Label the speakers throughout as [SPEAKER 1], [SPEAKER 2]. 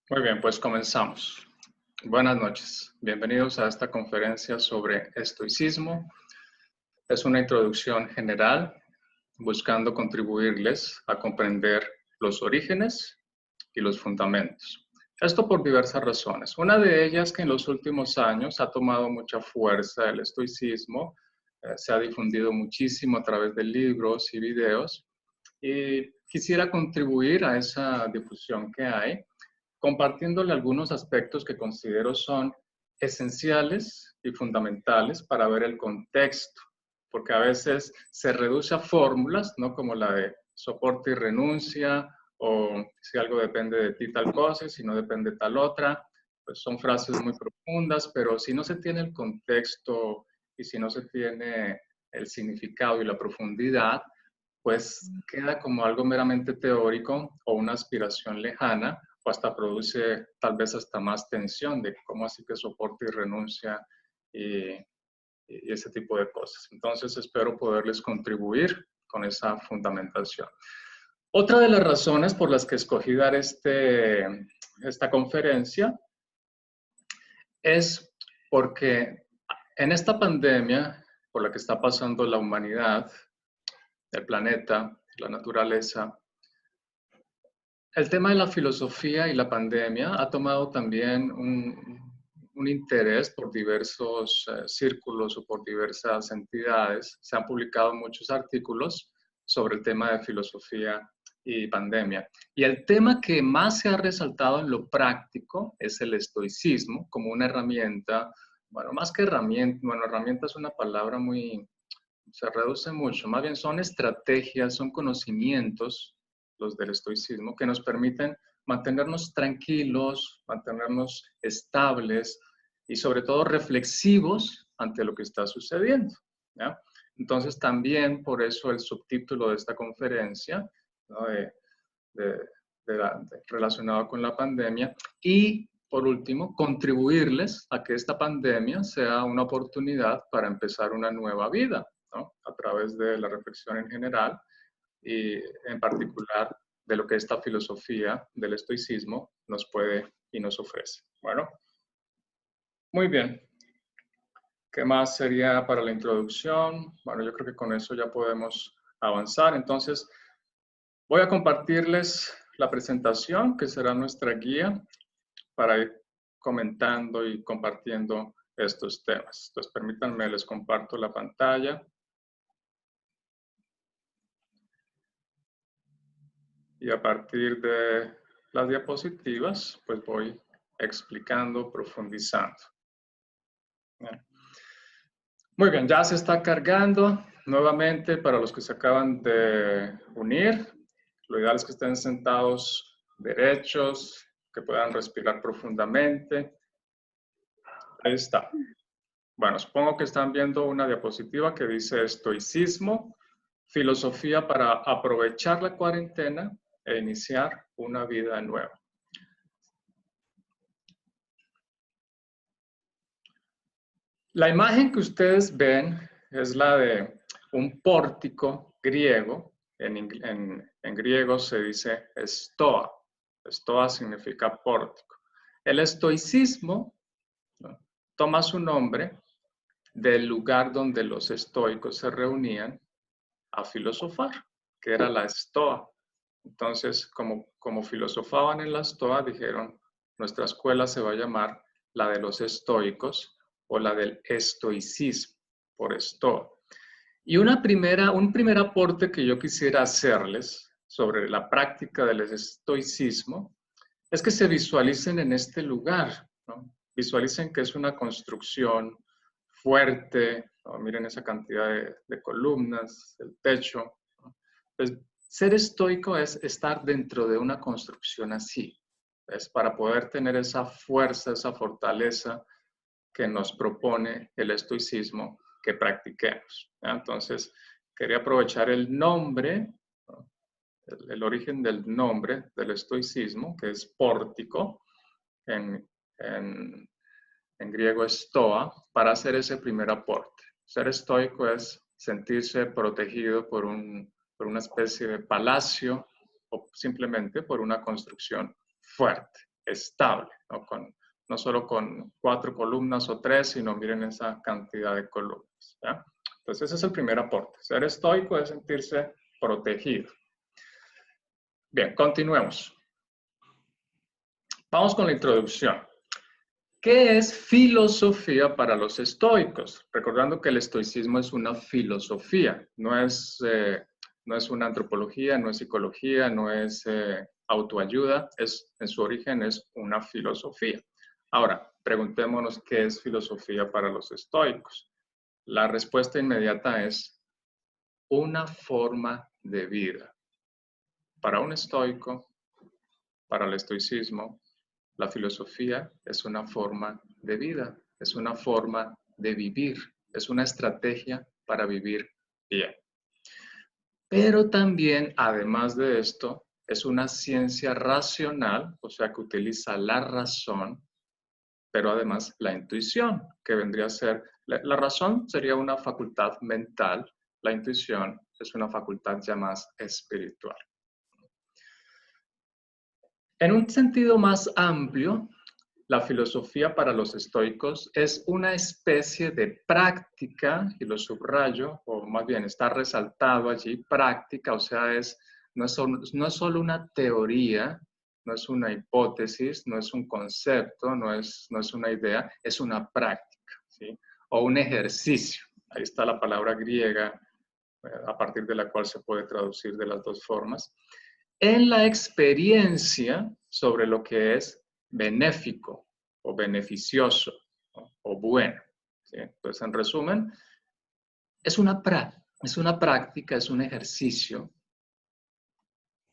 [SPEAKER 1] Muy bien, pues comenzamos. Buenas noches. Bienvenidos a esta conferencia sobre estoicismo. Es una introducción general buscando contribuirles a comprender los orígenes y los fundamentos. Esto por diversas razones. Una de ellas que en los últimos años ha tomado mucha fuerza el estoicismo, se ha difundido muchísimo a través de libros y videos y quisiera contribuir a esa difusión que hay compartiéndole algunos aspectos que considero son esenciales y fundamentales para ver el contexto, porque a veces se reduce a fórmulas, ¿no? Como la de soporte y renuncia, o si algo depende de ti tal cosa, y si no depende tal otra, pues son frases muy profundas, pero si no se tiene el contexto y si no se tiene el significado y la profundidad, pues queda como algo meramente teórico o una aspiración lejana, o hasta produce tal vez hasta más tensión de cómo así que soporte y renuncia y, y ese tipo de cosas. Entonces espero poderles contribuir con esa fundamentación. Otra de las razones por las que escogí dar esta conferencia es porque en esta pandemia por la que está pasando la humanidad, el planeta, la naturaleza, el tema de la filosofía y la pandemia ha tomado también un interés por diversos círculos o por diversas entidades. Se han publicado muchos artículos sobre el tema de filosofía y pandemia. Y el tema que más se ha resaltado en lo práctico es el estoicismo como una herramienta, bueno, más que herramienta, bueno, herramienta es una palabra muy, se reduce mucho, más bien son estrategias, son conocimientos, los del estoicismo, que nos permiten mantenernos tranquilos, mantenernos estables y sobre todo reflexivos ante lo que está sucediendo, ¿ya? Entonces también por eso el subtítulo de esta conferencia, ¿no? Relacionado con la pandemia y por último, contribuirles a que esta pandemia sea una oportunidad para empezar una nueva vida, ¿no? A través de la reflexión en general y en particular de lo que esta filosofía del estoicismo nos puede y nos ofrece. Bueno, muy bien. ¿Qué más sería para la introducción? Bueno, yo creo que con eso ya podemos avanzar. Entonces, voy a compartirles la presentación que será nuestra guía para ir comentando y compartiendo estos temas. Entonces, permítanme, les comparto la pantalla. Y a partir de las diapositivas, pues voy explicando, profundizando. Bien. Muy bien, ya se está cargando. Nuevamente, para los que se acaban de unir, lo ideal es que estén sentados derechos, que puedan respirar profundamente. Ahí está. Bueno, supongo que están viendo una diapositiva que dice estoicismo, filosofía para aprovechar la cuarentena e iniciar una vida nueva. La imagen que ustedes ven es la de un pórtico griego. En griego se dice estoa. Estoa significa pórtico. El estoicismo, ¿no?, toma su nombre del lugar donde los estoicos se reunían a filosofar, que era la estoa. Entonces, como filosofaban en la estoa, dijeron, nuestra escuela se va a llamar la de los estoicos o la del estoicismo, por estoa. Y un primer aporte que yo quisiera hacerles sobre la práctica del estoicismo es que se visualicen en este lugar, ¿no? Visualicen que es una construcción fuerte, ¿no? Miren esa cantidad de columnas, el techo, ¿no? Pues, ser estoico es estar dentro de una construcción así, es para poder tener esa fuerza, esa fortaleza que nos propone el estoicismo que practiquemos, ¿ya? Entonces, quería aprovechar el nombre, ¿no?, el origen del nombre del estoicismo, que es pórtico, en, en, en griego estoa, para hacer ese primer aporte. Ser estoico es sentirse protegido por una especie de palacio o simplemente por una construcción fuerte. estable, no solo con 4 columnas o 3, sino miren esa cantidad de columnas. ¿Ya? Entonces ese es el primer aporte. Ser estoico es sentirse protegido. Bien, continuemos. Vamos con la introducción. ¿Qué es filosofía para los estoicos? Recordando que el estoicismo es una filosofía, no es una antropología, no es psicología, no es autoayuda, en su origen es una filosofía. Ahora, preguntémonos qué es filosofía para los estoicos. La respuesta inmediata es una forma de vida. Para un estoico, para el estoicismo, la filosofía es una forma de vida, es una forma de vivir, es una estrategia para vivir bien. Pero también, además de esto, es una ciencia racional, o sea que utiliza la razón, pero además la intuición, que vendría a ser, la razón sería una facultad mental, la intuición es una facultad ya más espiritual. En un sentido más amplio, la filosofía para los estoicos es una especie de práctica, y lo subrayo, o más bien está resaltado allí, práctica, o sea, no es solo una teoría, no es una hipótesis, no es un concepto, no es una idea, es una práctica, ¿sí? O un ejercicio. Ahí está la palabra griega, a partir de la cual se puede traducir de las dos formas. En la experiencia sobre lo que es benéfico o beneficioso, ¿no? O bueno, ¿sí? Entonces, en resumen, es una práctica, es un ejercicio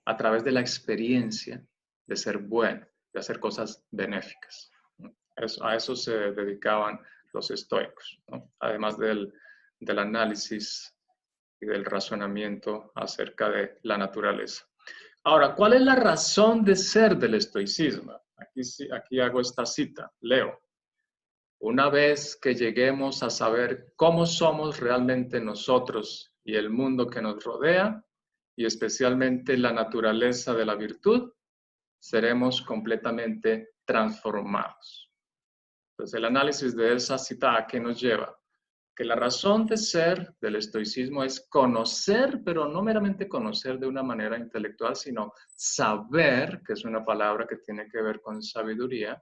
[SPEAKER 1] a través de la experiencia de ser bueno, de hacer cosas benéficas, ¿no? A eso se dedicaban los estoicos, ¿no? Además del análisis y del razonamiento acerca de la naturaleza. Ahora, ¿cuál es la razón de ser del estoicismo? Aquí hago esta cita, leo. Una vez que lleguemos a saber cómo somos realmente nosotros y el mundo que nos rodea, y especialmente la naturaleza de la virtud, seremos completamente transformados. Entonces, el análisis de esa cita, ¿a qué nos lleva? Que la razón de ser del estoicismo es conocer, pero no meramente conocer de una manera intelectual, sino saber, que es una palabra que tiene que ver con sabiduría,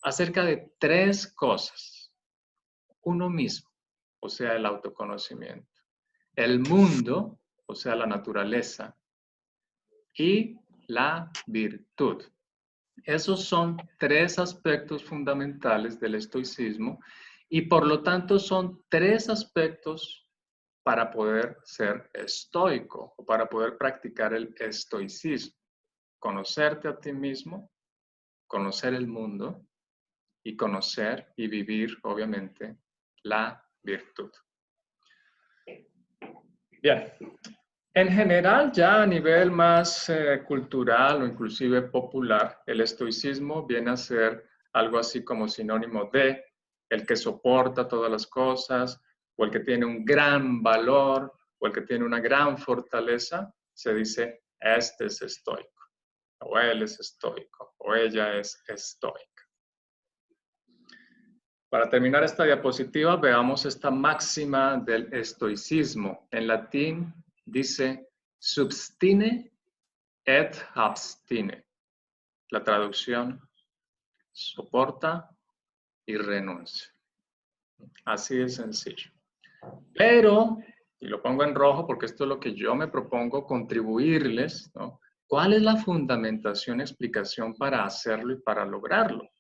[SPEAKER 1] acerca de 3 cosas. Uno mismo, o sea, el autoconocimiento. El mundo, o sea, la naturaleza. Y la virtud. Esos son 3 aspectos fundamentales del estoicismo y por lo tanto son 3 aspectos para poder ser estoico o para poder practicar el estoicismo. Conocerte a ti mismo, conocer el mundo y conocer y vivir, obviamente, la virtud. Bien. En general, ya a nivel más cultural o inclusive popular, el estoicismo viene a ser algo así como sinónimo de el que soporta todas las cosas, o el que tiene un gran valor, o el que tiene una gran fortaleza, se dice, este es estoico, o él es estoico, o ella es estoica. Para terminar esta diapositiva, veamos esta máxima del estoicismo. En latín dice, substine et abstine. La traducción, soporta y renuncia. Así de sencillo. Pero, y lo pongo en rojo porque esto es lo que yo me propongo contribuirles, ¿no? ¿Cuál es la fundamentación, explicación para hacerlo y para lograrlo?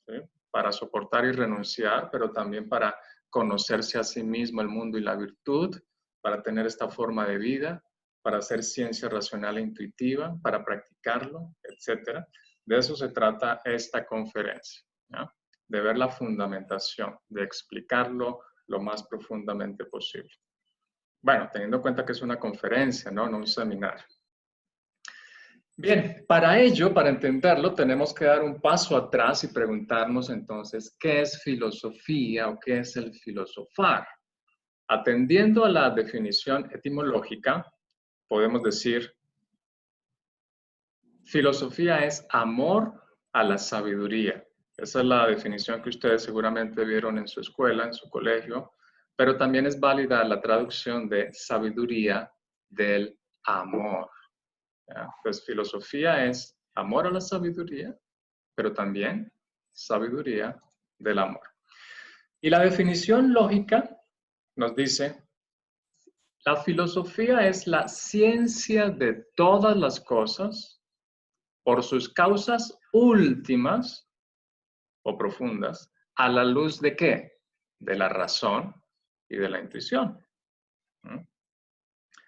[SPEAKER 1] ¿Sí? Para soportar y renunciar, pero también para conocerse a sí mismo, el mundo y la virtud, para tener esta forma de vida, para hacer ciencia racional e intuitiva, para practicarlo, etc. De eso se trata esta conferencia, ¿no? De ver la fundamentación, de explicarlo lo más profundamente posible. Bueno, teniendo en cuenta que es una conferencia, ¿no? No un seminario. Bien, para ello, para entenderlo, tenemos que dar un paso atrás y preguntarnos entonces, ¿qué es filosofía o qué es el filosofar? Atendiendo a la definición etimológica, podemos decir, filosofía es amor a la sabiduría. Esa es la definición que ustedes seguramente vieron en su escuela, en su colegio, pero también es válida la traducción de sabiduría del amor. ¿Ya? Pues filosofía es amor a la sabiduría, pero también sabiduría del amor. Y la definición lógica nos dice, la filosofía es la ciencia de todas las cosas por sus causas últimas o profundas, ¿a la luz de qué? De la razón y de la intuición.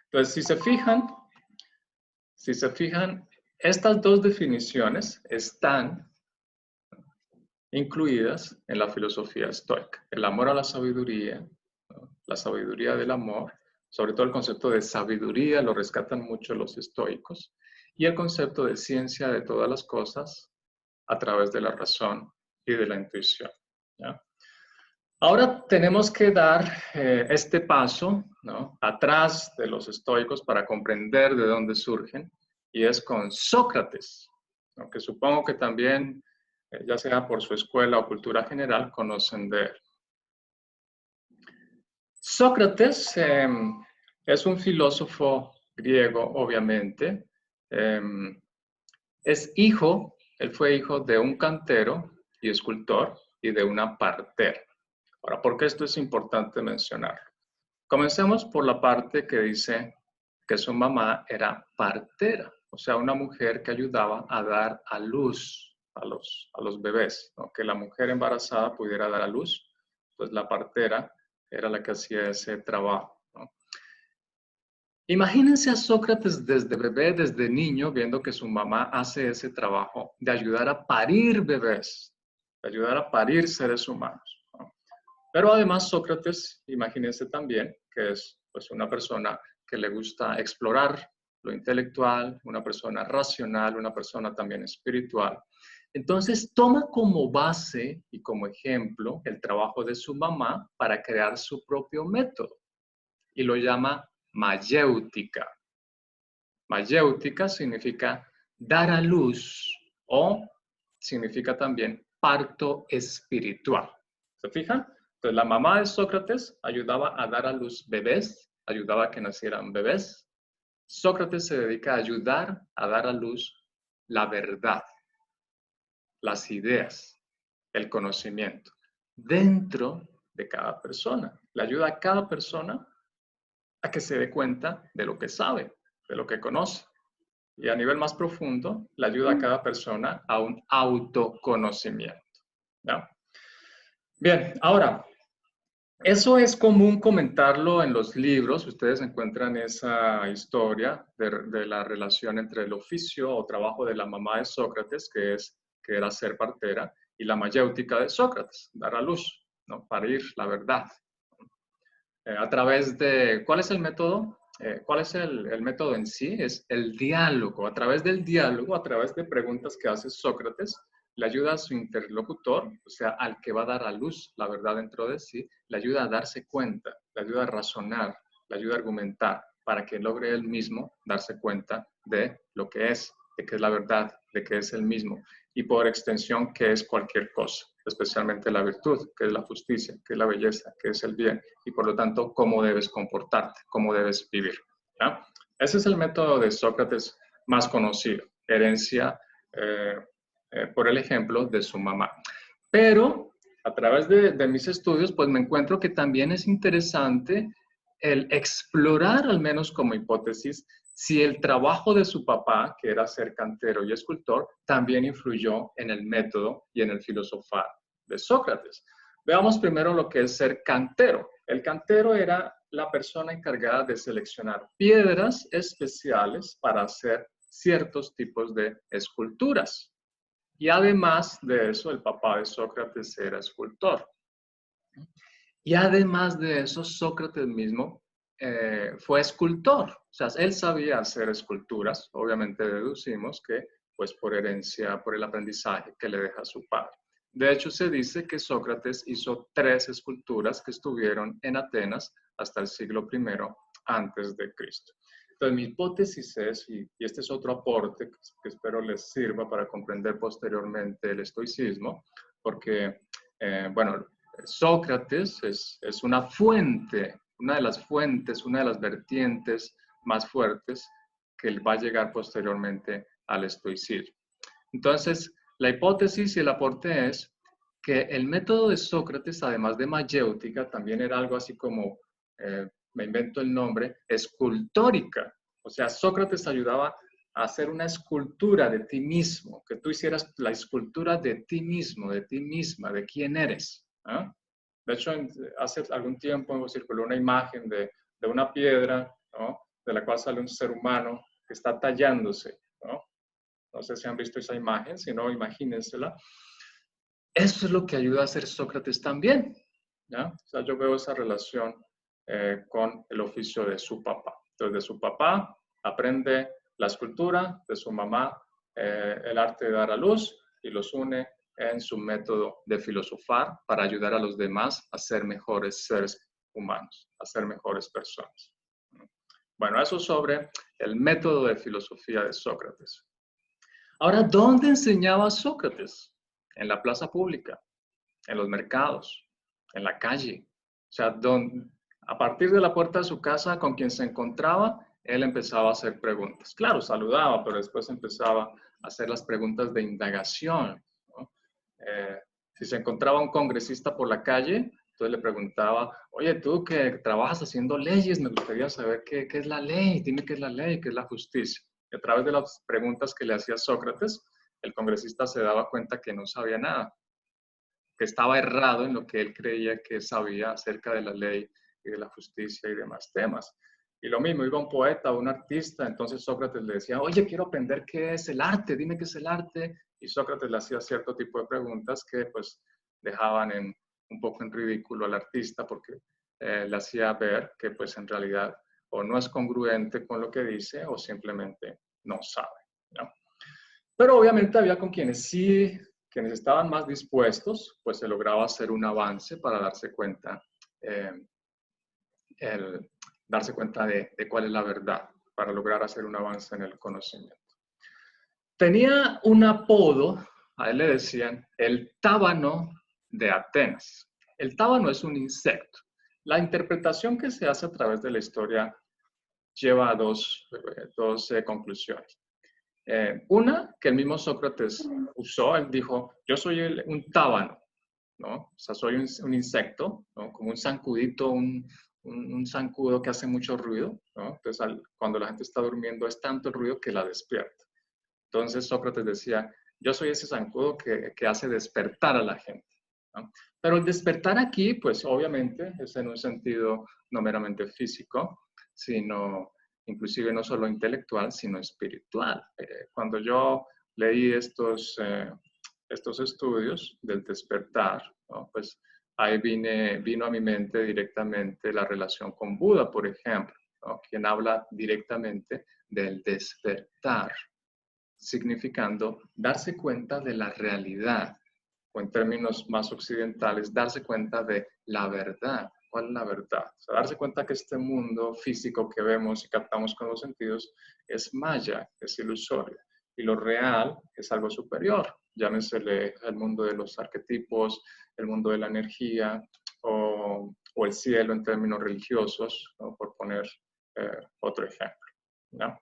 [SPEAKER 1] Entonces, si se fijan, estas dos definiciones están incluidas en la filosofía estoica. El amor a la sabiduría, ¿no? La sabiduría del amor, sobre todo el concepto de sabiduría lo rescatan mucho los estoicos, y el concepto de ciencia de todas las cosas a través de la razón y de la intuición. ¿Ya? Ahora tenemos que dar este paso, ¿no?, atrás de los estoicos para comprender de dónde surgen, y es con Sócrates, ¿no?, que supongo que también, ya sea por su escuela o cultura general, conocen de él. Sócrates es un filósofo griego, obviamente. Él fue hijo de un cantero y escultor y de una partera. Ahora, ¿por qué esto es importante mencionarlo? Comencemos por la parte que dice que su mamá era partera, o sea, una mujer que ayudaba a dar a luz a los bebés, ¿no? Que la mujer embarazada pudiera dar a luz, pues la partera era la que hacía ese trabajo, ¿no? Imagínense a Sócrates desde bebé, desde niño, viendo que su mamá hace ese trabajo de ayudar a parir bebés, de ayudar a parir seres humanos, ¿no? Pero además Sócrates, imagínense también, que es pues una persona que le gusta explorar lo intelectual, una persona racional, una persona también espiritual. Entonces toma como base y como ejemplo el trabajo de su mamá para crear su propio método y lo llama mayéutica. Mayéutica significa dar a luz o significa también parto espiritual. ¿Se fijan? Entonces, la mamá de Sócrates ayudaba a dar a luz bebés, ayudaba a que nacieran bebés. Sócrates se dedica a ayudar a dar a luz la verdad, las ideas, el conocimiento, dentro de cada persona. Le ayuda a cada persona a que se dé cuenta de lo que sabe, de lo que conoce. Y a nivel más profundo, le ayuda a cada persona a un autoconocimiento, ¿no? Bien, ahora, eso es común comentarlo en los libros. Ustedes encuentran esa historia de la relación entre el oficio o trabajo de la mamá de Sócrates, que era ser partera, y la mayéutica de Sócrates, dar a luz, ¿no?, parir la verdad. A través de, ¿cuál es el método? ¿Cuál es el método en sí? Es el diálogo. A través del diálogo, a través de preguntas que hace Sócrates, le ayuda a su interlocutor, o sea, al que va a dar a luz la verdad dentro de sí, le ayuda a darse cuenta, le ayuda a razonar, le ayuda a argumentar, para que logre él mismo darse cuenta de lo que es, de qué es la verdad, de qué es el mismo, y por extensión, qué es cualquier cosa, especialmente la virtud, que es la justicia, que es la belleza, que es el bien, y por lo tanto, cómo debes comportarte, cómo debes vivir, ¿ya? Ese es el método de Sócrates más conocido, herencia por el ejemplo de su mamá. Pero a través de mis estudios, pues me encuentro que también es interesante el explorar, al menos como hipótesis, si el trabajo de su papá, que era ser cantero y escultor, también influyó en el método y en el filosofar de Sócrates. Veamos primero lo que es ser cantero. El cantero era la persona encargada de seleccionar piedras especiales para hacer ciertos tipos de esculturas. Y además de eso, el papá de Sócrates era escultor. Y además de eso, Sócrates mismo fue escultor. O sea, él sabía hacer esculturas. Obviamente deducimos que, pues por herencia, por el aprendizaje que le deja su padre. De hecho, se dice que Sócrates hizo 3 esculturas que estuvieron en Atenas hasta el siglo I antes de Cristo. Entonces, mi hipótesis es, y este es otro aporte que espero les sirva para comprender posteriormente el estoicismo, porque, bueno, Sócrates es una fuente, una de las fuentes, una de las vertientes más fuertes que va a llegar posteriormente al estoicismo. Entonces, la hipótesis y el aporte es que el método de Sócrates, además de mayéutica, también era algo así como, me invento el nombre, escultórica. O sea, Sócrates ayudaba a hacer una escultura de ti mismo, que tú hicieras la escultura de ti mismo, de ti misma, de quién eres. ¿Eh? De hecho, hace algún tiempo circuló una imagen de una piedra, ¿no? De la cual sale un ser humano que está tallándose, ¿no? No sé si han visto esa imagen, si no, imagínensela. Eso es lo que ayuda a hacer Sócrates también, ¿ya? O sea, yo veo esa relación con el oficio de su papá. Entonces, de su papá aprende la escultura, de su mamá el arte de dar a luz y los une en su método de filosofar para ayudar a los demás a ser mejores seres humanos, a ser mejores personas. Bueno, eso sobre el método de filosofía de Sócrates. Ahora, ¿dónde enseñaba Sócrates? En la plaza pública, en los mercados, en la calle. O sea, a partir de la puerta de su casa, con quien se encontraba, él empezaba a hacer preguntas. Claro, saludaba, pero después empezaba a hacer las preguntas de indagación, ¿no? Si se encontraba un congresista por la calle, entonces le preguntaba, oye, tú que trabajas haciendo leyes, me gustaría saber qué es la ley, dime qué es la ley, qué es la justicia. Y a través de las preguntas que le hacía Sócrates, el congresista se daba cuenta que no sabía nada, que estaba errado en lo que él creía que sabía acerca de la ley y de la justicia y demás temas. Y lo mismo, iba un poeta, un artista, entonces Sócrates le decía, oye, quiero aprender qué es el arte, dime qué es el arte. Y Sócrates le hacía cierto tipo de preguntas que pues dejaban un poco en ridículo al artista porque le hacía ver que pues en realidad o no es congruente con lo que dice o simplemente no sabe, ¿no? Pero obviamente había con quienes sí, quienes estaban más dispuestos, pues se lograba hacer un avance para darse cuenta, darse cuenta de cuál es la verdad, para lograr hacer un avance en el conocimiento. Tenía un apodo, a él le decían el tábano de Atenas. El tábano es un insecto. La interpretación que se hace a través de la historia lleva a dos conclusiones. Una, que el mismo Sócrates usó, él dijo, yo soy un tábano, ¿no? O sea, soy un insecto, ¿no? Como un zancudito, un zancudo que hace mucho ruido, ¿no? Entonces, cuando la gente está durmiendo es tanto el ruido que la despierta. Entonces, Sócrates decía, yo soy ese zancudo que hace despertar a la gente, ¿no? Pero el despertar aquí, pues obviamente es en un sentido no meramente físico, sino inclusive no solo intelectual, sino espiritual. Cuando yo leí estos estudios del despertar, ¿no? Pues ahí vino a mi mente directamente la relación con Buda, por ejemplo, ¿no? Quien habla directamente del despertar, significando darse cuenta de la realidad, o en términos más occidentales, darse cuenta de la verdad. ¿Cuál es la verdad? O sea, darse cuenta que este mundo físico que vemos y captamos con los sentidos es maya, es ilusorio. Y lo real es algo superior. Llámesele el mundo de los arquetipos, el mundo de la energía o el cielo en términos religiosos, ¿no? Por poner otro ejemplo, ¿no?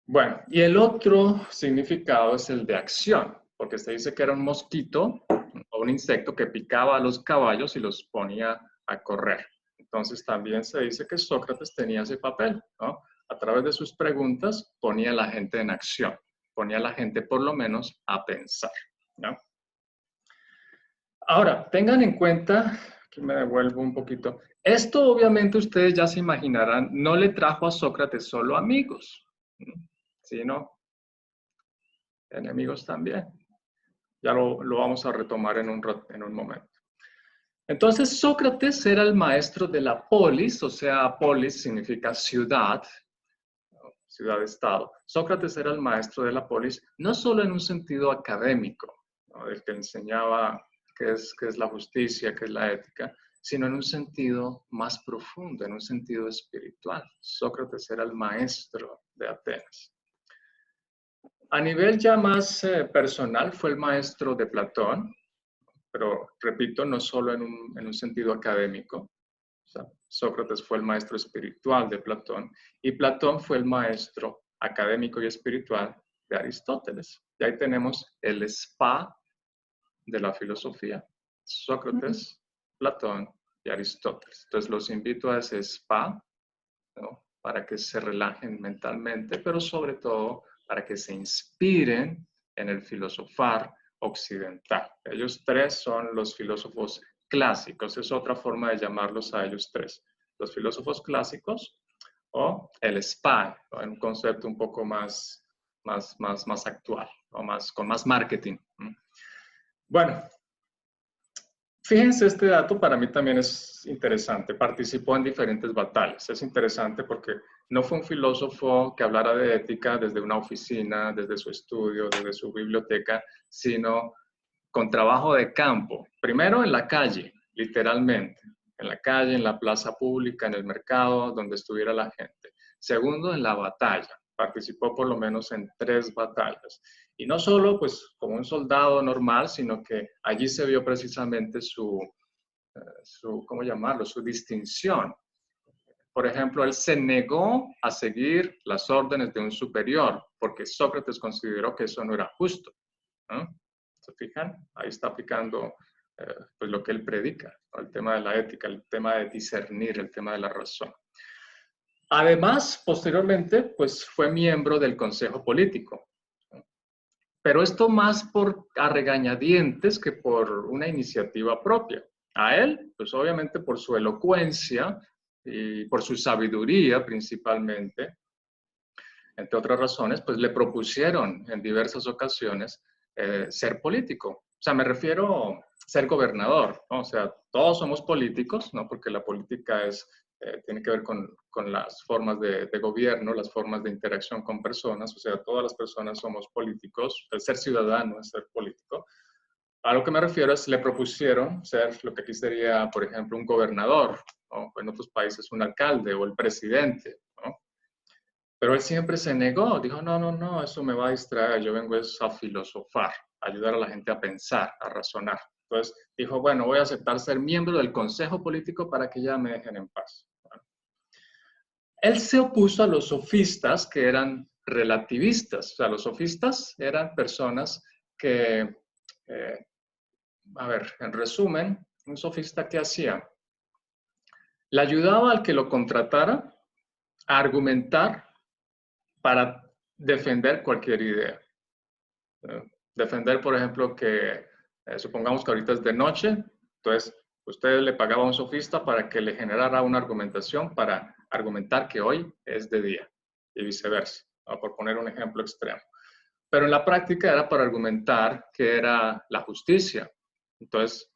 [SPEAKER 1] Bueno, y el otro significado es el de acción, porque se dice que era un mosquito o un insecto que picaba a los caballos y los ponía a correr. Entonces también se dice que Sócrates tenía ese papel, ¿no? A través de sus preguntas ponía a la gente en acción, ponía a la gente por lo menos a pensar, ¿no? Ahora, tengan en cuenta, aquí me devuelvo un poquito, esto obviamente ustedes ya se imaginarán, no le trajo a Sócrates solo amigos, ¿no? Sino enemigos también. Ya lo vamos a retomar en un momento. Entonces, Sócrates era el maestro de la polis, o sea, polis significa ciudad, ciudad-estado. Sócrates era el maestro de la polis, no solo en un sentido académico, ¿no? El que enseñaba qué es la justicia, qué es la ética, sino en un sentido más profundo, en un sentido espiritual. Sócrates era el maestro de Atenas. A nivel ya más personal, fue el maestro de Platón, pero repito, no solo en un sentido académico. O sea, Sócrates fue el maestro espiritual de Platón y Platón fue el maestro académico y espiritual de Aristóteles. Y ahí tenemos el spa de la filosofía. Sócrates, Platón y Aristóteles. Entonces los invito a ese spa, ¿no? Para que se relajen mentalmente, pero sobre todo para que se inspiren en el filosofar occidental. Ellos tres son los filósofos clásicos, es otra forma de llamarlos a ellos tres. Los filósofos clásicos o el spa, ¿no? En un concepto un poco más actual, o con más marketing. Bueno, fíjense, este dato para mí también es interesante. Participó en diferentes batallas. Es interesante porque no fue un filósofo que hablara de ética desde una oficina, desde su estudio, desde su biblioteca, sino con trabajo de campo. Primero en la calle, literalmente. En la calle, en la plaza pública, en el mercado, donde estuviera la gente. Segundo, en la batalla. Participó por lo menos en 3 batallas. Y no solo pues como un soldado normal, sino que allí se vio precisamente ¿cómo llamarlo? Su distinción. Por ejemplo, él se negó a seguir las órdenes de un superior, porque Sócrates consideró que eso no era justo, ¿no? ¿Se fijan? Ahí está aplicando pues lo que él predica, ¿no? El tema de la ética, el tema de discernir, el tema de la razón. Además, posteriormente, pues fue miembro del Consejo Político. Pero esto más a regañadientes que por una iniciativa propia. A él, pues obviamente por su elocuencia y por su sabiduría principalmente, entre otras razones, pues le propusieron en diversas ocasiones ser político. O sea, me refiero a ser gobernador, ¿no? O sea, todos somos políticos, ¿no? Porque la política tiene que ver con las formas de gobierno, las formas de interacción con personas, o sea, todas las personas somos políticos, el ser ciudadano es ser político. A lo que me refiero es, le propusieron ser lo que aquí sería, por ejemplo, un gobernador, ¿no? En otros países un alcalde o el presidente, ¿no? Pero él siempre se negó, dijo, no, no, no, eso me va a distraer, yo vengo a filosofar, a ayudar a la gente a pensar, a razonar. Entonces dijo, bueno, voy a aceptar ser miembro del Consejo Político para que ya me dejen en paz. Bueno. Él se opuso a los sofistas que eran relativistas, o sea, los sofistas eran personas que, a ver, en resumen, un sofista ¿qué hacía? Le ayudaba al que lo contratara a argumentar para defender cualquier idea. Defender, por ejemplo, que supongamos que ahorita es de noche, entonces usted le pagaba a un sofista para que le generara una argumentación para argumentar que hoy es de día y viceversa, ¿no? Por poner un ejemplo extremo. Pero en la práctica era para argumentar que era la justicia. Entonces,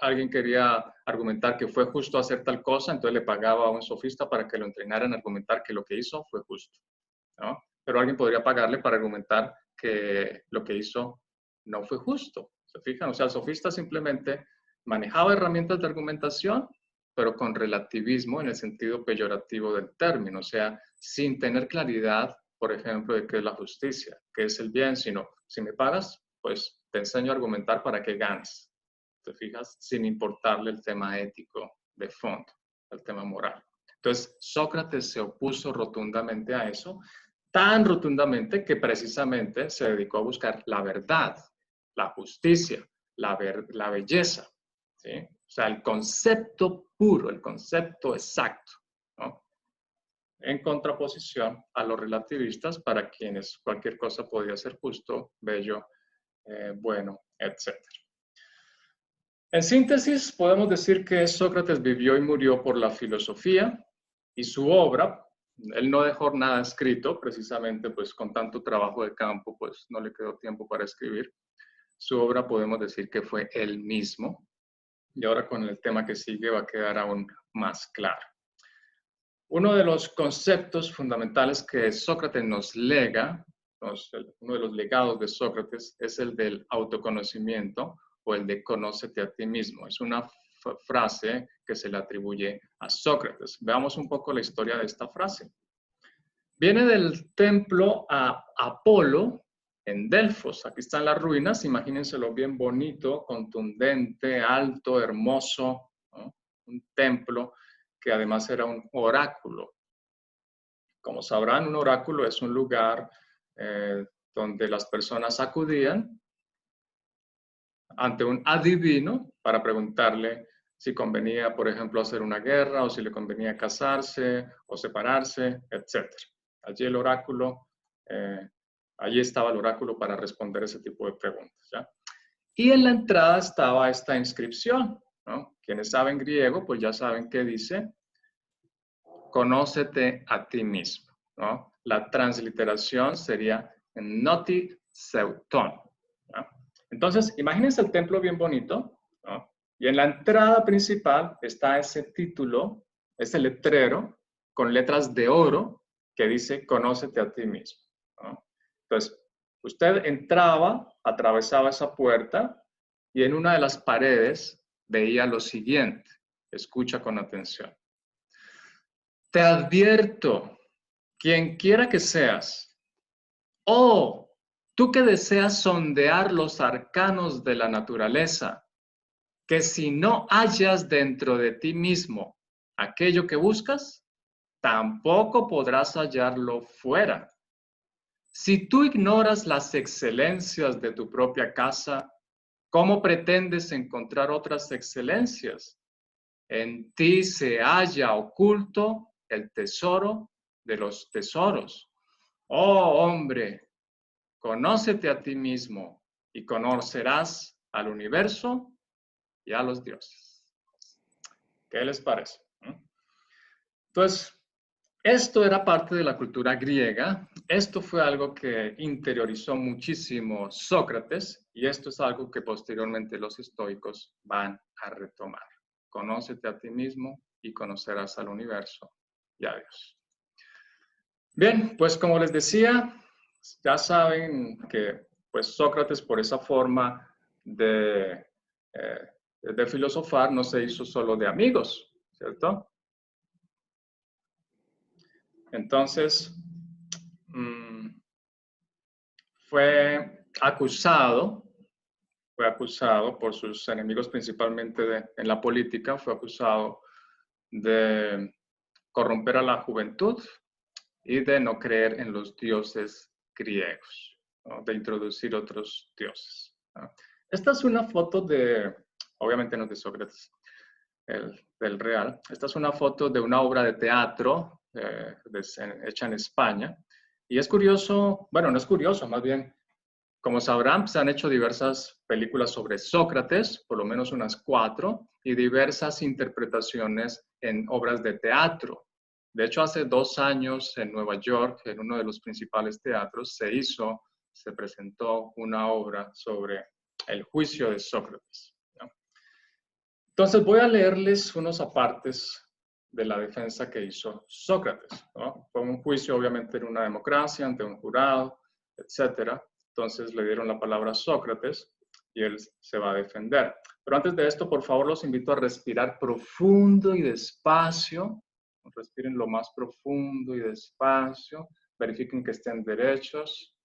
[SPEAKER 1] alguien quería argumentar que fue justo hacer tal cosa, entonces le pagaba a un sofista para que lo entrenara en argumentar que lo que hizo fue justo, ¿no? Pero alguien podría pagarle para argumentar que lo que hizo no fue justo. ¿Se fijan? O sea, el sofista simplemente manejaba herramientas de argumentación, pero con relativismo en el sentido peyorativo del término, o sea, sin tener claridad, por ejemplo, de qué es la justicia, qué es el bien, sino, si me pagas, pues te enseño a argumentar para que ganes. ¿Te fijas? Sin importarle el tema ético de fondo, el tema moral. Entonces, Sócrates se opuso rotundamente a eso, tan rotundamente que precisamente se dedicó a buscar la verdad, la justicia, la belleza, ¿sí? O sea, el concepto puro, el concepto exacto, ¿no? En contraposición a los relativistas, para quienes cualquier cosa podía ser justo, bello, bueno, etc. En síntesis, podemos decir que Sócrates vivió y murió por la filosofía y su obra, él no dejó nada escrito, precisamente pues con tanto trabajo de campo, pues no le quedó tiempo para escribir. Su obra podemos decir que fue él mismo, y ahora con el tema que sigue va a quedar aún más claro. Uno de los conceptos fundamentales que Sócrates nos lega, uno de los legados de Sócrates, es el del autoconocimiento o el de conócete a ti mismo. Es una frase que se le atribuye a Sócrates. Veamos un poco la historia de esta frase. Viene del templo a Apolo en Delfos. Aquí están las ruinas, imagínenselo bien bonito, contundente, alto, hermoso, ¿no? Un templo que además era un oráculo. Como sabrán, un oráculo es un lugar donde las personas acudían ante un adivino para preguntarle si convenía, por ejemplo, hacer una guerra o si le convenía casarse o separarse, etc. Allí el oráculo, allí estaba el oráculo para responder ese tipo de preguntas, ¿ya? Y en la entrada estaba esta inscripción, ¿no? Quienes saben griego, pues ya saben qué dice: conócete a ti mismo, ¿no? La transliteración sería noti seuton, ¿no? Entonces, imagínense el templo bien bonito, ¿no? Y en la entrada principal está ese título, ese letrero con letras de oro que dice conócete a ti mismo, ¿no? Entonces, usted entraba, atravesaba esa puerta y en una de las paredes veía lo siguiente. Escucha con atención. Te advierto, quien quiera que seas, oh, tú que deseas sondear los arcanos de la naturaleza, que si no hallas dentro de ti mismo aquello que buscas, tampoco podrás hallarlo fuera. Si tú ignoras las excelencias de tu propia casa, ¿cómo pretendes encontrar otras excelencias? En ti se halla oculto el tesoro de los tesoros. Oh hombre, conócete a ti mismo y conocerás al universo y a los dioses. ¿Qué les parece? Entonces, esto era parte de la cultura griega. Esto fue algo que interiorizó muchísimo Sócrates y esto es algo que posteriormente los estoicos van a retomar. Conócete a ti mismo y conocerás al universo y a Dios. Bien, pues como les decía, ya saben que pues Sócrates por esa forma de filosofar no se hizo solo de amigos, ¿cierto? Entonces, fue acusado por sus enemigos principalmente en la política, fue acusado de corromper a la juventud y de no creer en los dioses griegos, ¿no? De introducir otros dioses, ¿no? Esta es una foto de, obviamente no de Sócrates, del real. Esta es una foto de una obra de teatro hecha en España. Y es curioso, bueno, no es curioso, más bien, como sabrán, se han hecho diversas películas sobre Sócrates, por lo menos unas 4, y diversas interpretaciones en obras de teatro. De hecho, hace 2 años en Nueva York, en uno de los principales teatros, se presentó una obra sobre el juicio de Sócrates, ¿no? Entonces voy a leerles unos apartes de la defensa que hizo Sócrates, ¿no? Fue un juicio obviamente en una democracia, ante un jurado, etcétera. Entonces le dieron la palabra a Sócrates y él se va a defender. Pero antes de esto, por favor, los invito a respirar profundo y despacio. Respiren lo más profundo y despacio. Verifiquen que estén derechos.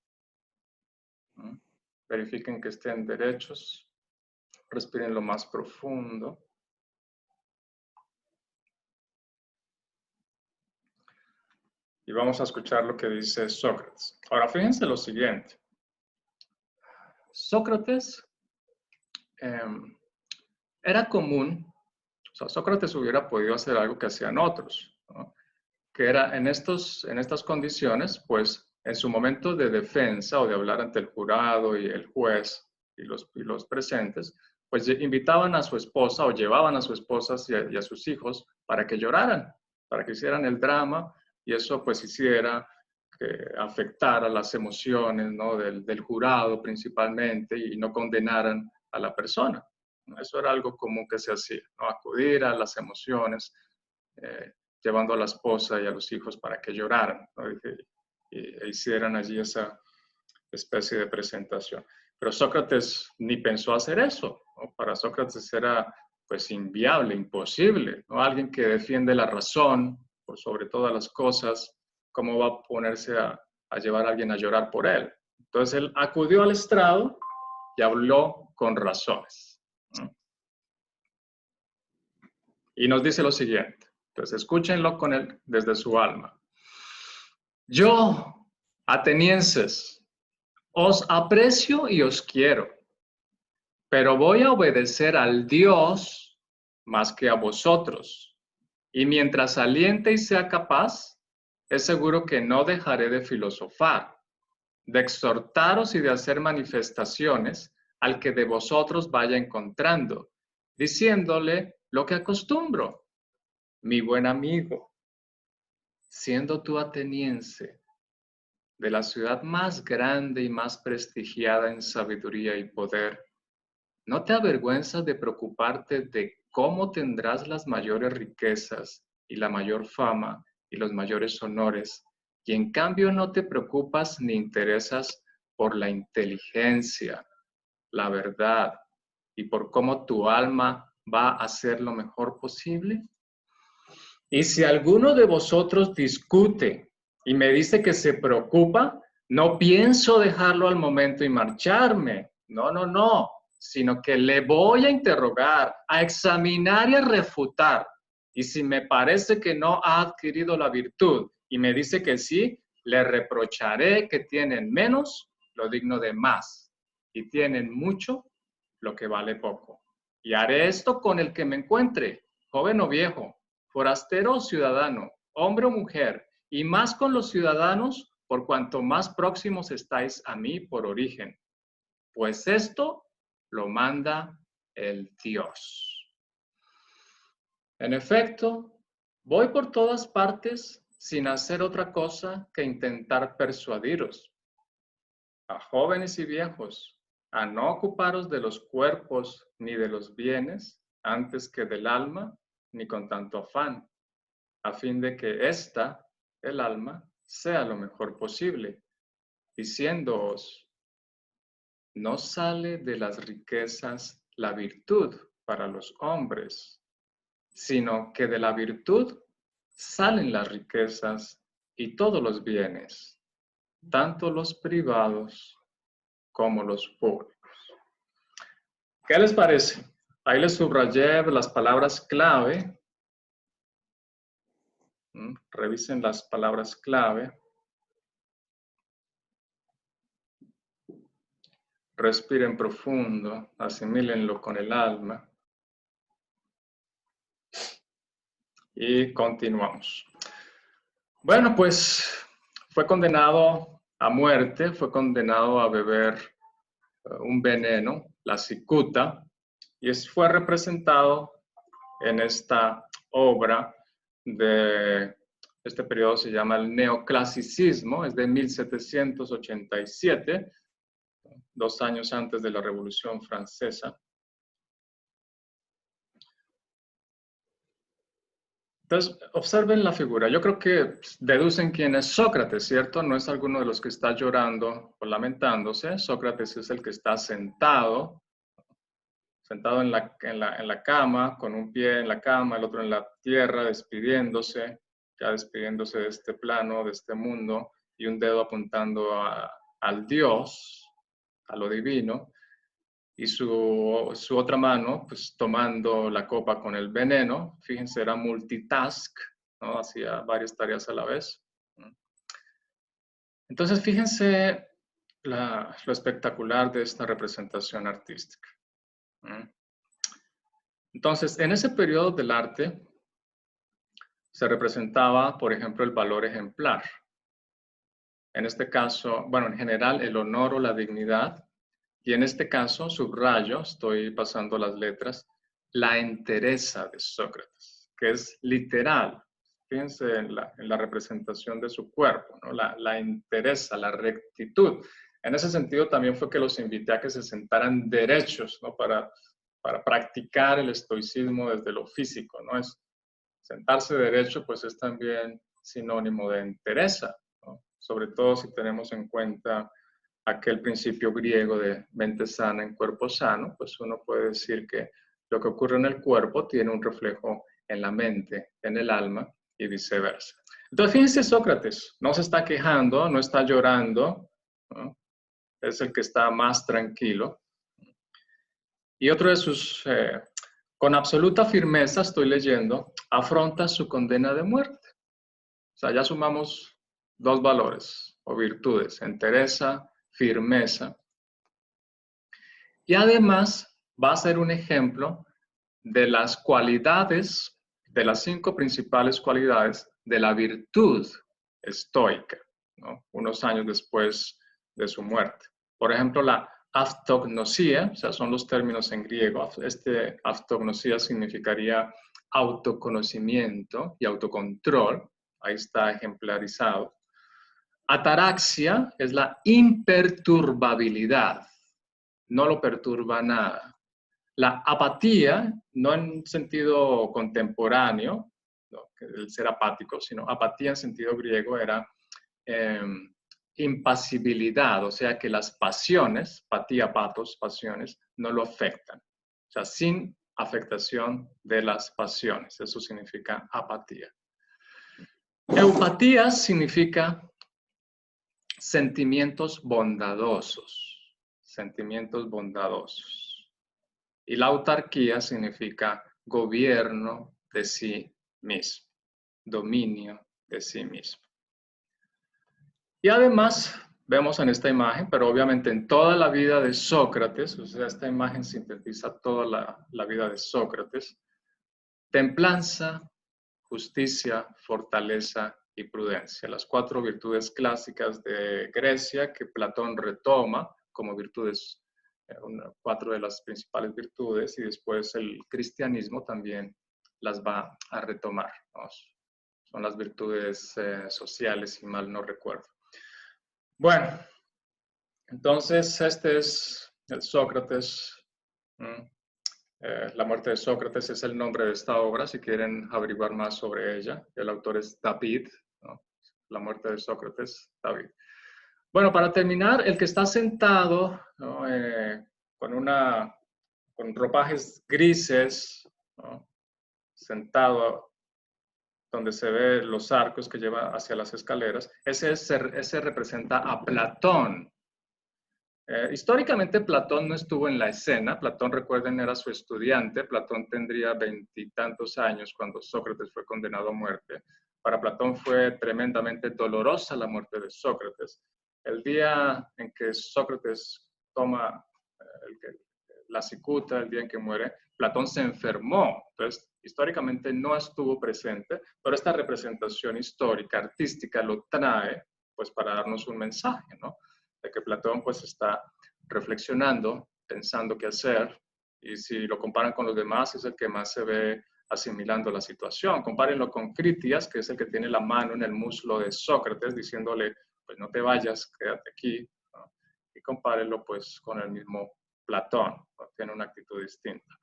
[SPEAKER 1] Verifiquen que estén derechos. Respiren lo más profundo. Y vamos a escuchar lo que dice Sócrates. Ahora, fíjense lo siguiente. Sócrates era común, o sea, Sócrates hubiera podido hacer algo que hacían otros, ¿no? Que era en estas condiciones, pues en su momento de defensa o de hablar ante el jurado y el juez y los presentes, pues invitaban a su esposa o llevaban a su esposa y a sus hijos para que lloraran, para que hicieran el drama y eso pues hiciera que afectara las emociones, ¿no? del jurado principalmente y no condenaran a la persona. Eso era algo común que se hacía, ¿no? Acudir a las emociones, llevando a la esposa y a los hijos para que lloraran, ¿no? y hicieran allí esa especie de presentación. Pero Sócrates ni pensó hacer eso, ¿no? Para Sócrates era pues inviable, imposible, ¿no? Alguien que defiende la razón por sobre todas las cosas, ¿cómo va a ponerse a llevar a alguien a llorar por él? Entonces él acudió al estrado y habló con razones, ¿no? Y nos dice lo siguiente, entonces escúchenlo con él desde su alma. Yo, atenienses, os aprecio y os quiero, pero voy a obedecer al Dios más que a vosotros. Y mientras aliente y sea capaz, es seguro que no dejaré de filosofar, de exhortaros y de hacer manifestaciones al que de vosotros vaya encontrando, diciéndole lo que acostumbro. Mi buen amigo, siendo tú ateniense, de la ciudad más grande y más prestigiada en sabiduría y poder, ¿no te avergüenzas de preocuparte de cómo tendrás las mayores riquezas y la mayor fama y los mayores honores? Y en cambio no te preocupas ni interesas por la inteligencia, la verdad y por cómo tu alma va a ser lo mejor posible. Y si alguno de vosotros discute y me dice que se preocupa, no pienso dejarlo al momento y marcharme. No, no, no, sino que le voy a interrogar, a examinar y a refutar. Y si me parece que no ha adquirido la virtud y me dice que sí, le reprocharé que tienen menos lo digno de más y tienen mucho lo que vale poco. Y haré esto con el que me encuentre, joven o viejo, forastero o ciudadano, hombre o mujer, y más con los ciudadanos por cuanto más próximos estáis a mí por origen. Pues esto lo manda el Dios. En efecto, voy por todas partes sin hacer otra cosa que intentar persuadiros, a jóvenes y viejos, a no ocuparos de los cuerpos ni de los bienes antes que del alma, ni con tanto afán, a fin de que ésta, el alma, sea lo mejor posible, diciéndoos, no sale de las riquezas la virtud para los hombres, sino que de la virtud salen las riquezas y todos los bienes, tanto los privados como los públicos. ¿Qué les parece? Ahí les subrayé las palabras clave. Revisen las palabras clave. Respiren profundo, asimílenlo con el alma. Y continuamos. Bueno, pues fue condenado a muerte, fue condenado a beber un veneno, la cicuta, y fue representado en esta obra de este periodo, se llama el neoclasicismo, es de 1787, 2 años antes de la Revolución Francesa. Entonces, observen la figura. Yo creo que deducen quién es Sócrates, ¿cierto? No es alguno de los que está llorando o lamentándose. Sócrates es el que está sentado en la cama, con un pie en la cama, el otro en la tierra, despidiéndose, ya despidiéndose de este plano, de este mundo, y un dedo apuntando al Dios, a lo divino, y su otra mano, pues tomando la copa con el veneno. Fíjense, era multitask, ¿no? Hacía varias tareas a la vez. Entonces, fíjense lo espectacular de esta representación artística. Entonces, en ese periodo del arte se representaba, por ejemplo, el valor ejemplar. En este caso, bueno, en general, el honor o la dignidad. Y en este caso, subrayo, estoy pasando las letras, la entereza de Sócrates, que es literal. Fíjense en la representación de su cuerpo, ¿no? La entereza, la rectitud. En ese sentido también fue que los invité a que se sentaran derechos, ¿no? Para practicar el estoicismo desde lo físico, ¿no? Es sentarse derecho, pues es también sinónimo de entereza, ¿no? Sobre todo si tenemos en cuenta aquel principio griego de mente sana en cuerpo sano, pues uno puede decir que lo que ocurre en el cuerpo tiene un reflejo en la mente, en el alma y viceversa. Entonces, fíjense, Sócrates no se está quejando, no está llorando, ¿no? Es el que está más tranquilo. Y otro de sus, con absoluta firmeza, estoy leyendo, afronta su condena de muerte. O sea, ya sumamos dos valores o virtudes, entereza, firmeza. Y además va a ser un ejemplo de las cualidades, de las 5 principales cualidades de la virtud estoica, ¿no? Unos años después de su muerte. Por ejemplo, la aftognosia, o sea, son los términos en griego. Aftognosia significaría autoconocimiento y autocontrol. Ahí está ejemplarizado. Ataraxia es la imperturbabilidad. No lo perturba nada. La apatía, no en sentido contemporáneo, ¿no?, el ser apático, sino apatía en sentido griego era impasibilidad, o sea que las pasiones, patía, patos, pasiones, no lo afectan. O sea, sin afectación de las pasiones. Eso significa apatía. Eupatía significa sentimientos bondadosos. Sentimientos bondadosos. Y la autarquía significa gobierno de sí mismo, dominio de sí mismo. Y además vemos en esta imagen, pero obviamente en toda la vida de Sócrates, o sea, esta imagen sintetiza toda la vida de Sócrates, templanza, justicia, fortaleza y prudencia, las 4 virtudes clásicas de Grecia que Platón retoma como virtudes, 4 de las principales virtudes, y después el cristianismo también las va a retomar, ¿no? Son las virtudes sociales, si mal no recuerdo. Bueno, entonces este es el Sócrates. La muerte de Sócrates es el nombre de esta obra, si quieren averiguar más sobre ella. El autor es David, ¿no? La muerte de Sócrates, David. Bueno, para terminar, el que está sentado, ¿no?, con ropajes grises, ¿no?, sentado donde se ve los arcos que lleva hacia las escaleras, ese representa a Platón. Históricamente Platón no estuvo en la escena. Platón, recuerden, era su estudiante. Platón tendría 20 y tantos años cuando Sócrates fue condenado a muerte. Para Platón fue tremendamente dolorosa la muerte de Sócrates. El día en que Sócrates toma la cicuta, el día en que muere, Platón se enfermó. Entonces, históricamente no estuvo presente, pero esta representación histórica, artística, lo trae pues para darnos un mensaje, ¿no?, de que Platón pues está reflexionando, pensando qué hacer, y si lo comparan con los demás es el que más se ve asimilando la situación. Compárenlo con Critias, que es el que tiene la mano en el muslo de Sócrates, diciéndole, pues no te vayas, quédate aquí, ¿no? Y compárenlo pues con el mismo Platón, ¿no? Tiene una actitud distinta.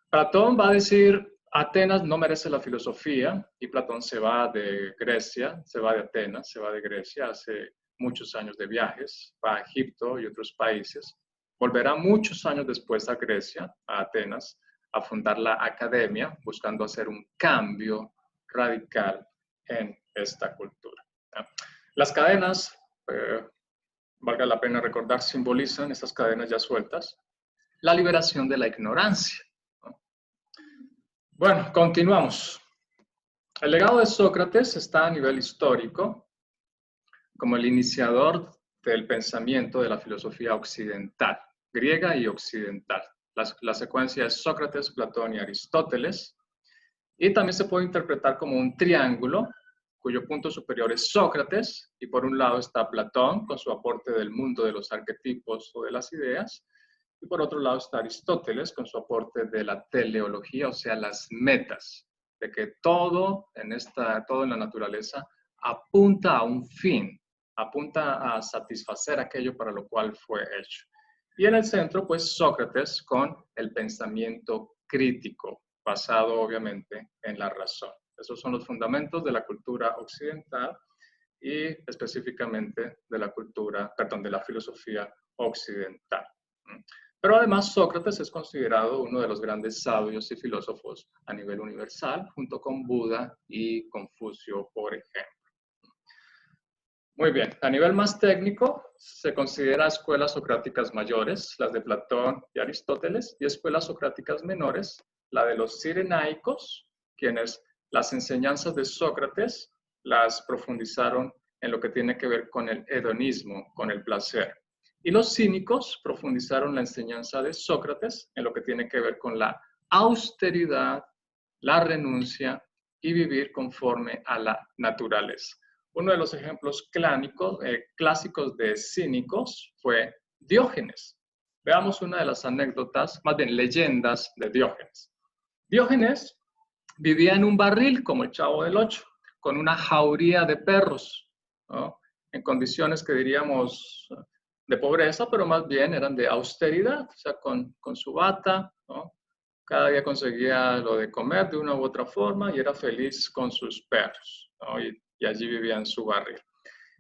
[SPEAKER 1] Platón va a decir, Atenas no merece la filosofía, y Platón se va de Grecia, se va de Atenas, se va de Grecia, hace muchos años de viajes, va a Egipto y otros países, volverá muchos años después a Grecia, a Atenas, a fundar la academia, buscando hacer un cambio radical en esta cultura. Las cadenas, valga la pena recordar, simbolizan, estas cadenas ya sueltas, la liberación de la ignorancia. Bueno, continuamos. El legado de Sócrates está a nivel histórico como el iniciador del pensamiento de la filosofía occidental, griega y occidental. La secuencia es Sócrates, Platón y Aristóteles, y también se puede interpretar como un triángulo cuyo punto superior es Sócrates, y por un lado está Platón con su aporte del mundo de los arquetipos o de las ideas, y por otro lado está Aristóteles con su aporte de la teleología, o sea, las metas, de que todo en la naturaleza apunta a un fin, apunta a satisfacer aquello para lo cual fue hecho. Y en el centro, pues, Sócrates con el pensamiento crítico, basado obviamente en la razón. Esos son los fundamentos de la cultura occidental y específicamente de la filosofía occidental. Pero además Sócrates es considerado uno de los grandes sabios y filósofos a nivel universal, junto con Buda y Confucio, por ejemplo. Muy bien, a nivel más técnico, se considera escuelas socráticas mayores, las de Platón y Aristóteles, y escuelas socráticas menores, la de los cirenaicos, quienes las enseñanzas de Sócrates las profundizaron en lo que tiene que ver con el hedonismo, con el placer. Y los cínicos profundizaron la enseñanza de Sócrates en lo que tiene que ver con la austeridad, la renuncia y vivir conforme a la naturaleza. Uno de los ejemplos clásicos de cínicos fue Diógenes. Veamos una de las anécdotas, más bien leyendas de Diógenes. Diógenes vivía en un barril como el Chavo del Ocho, con una jauría de perros, ¿no? En condiciones que diríamos de pobreza, pero más bien eran de austeridad, o sea, con su bata, ¿no? Cada día conseguía lo de comer de una u otra forma y era feliz con sus perros, ¿no? Y allí vivía en su barril.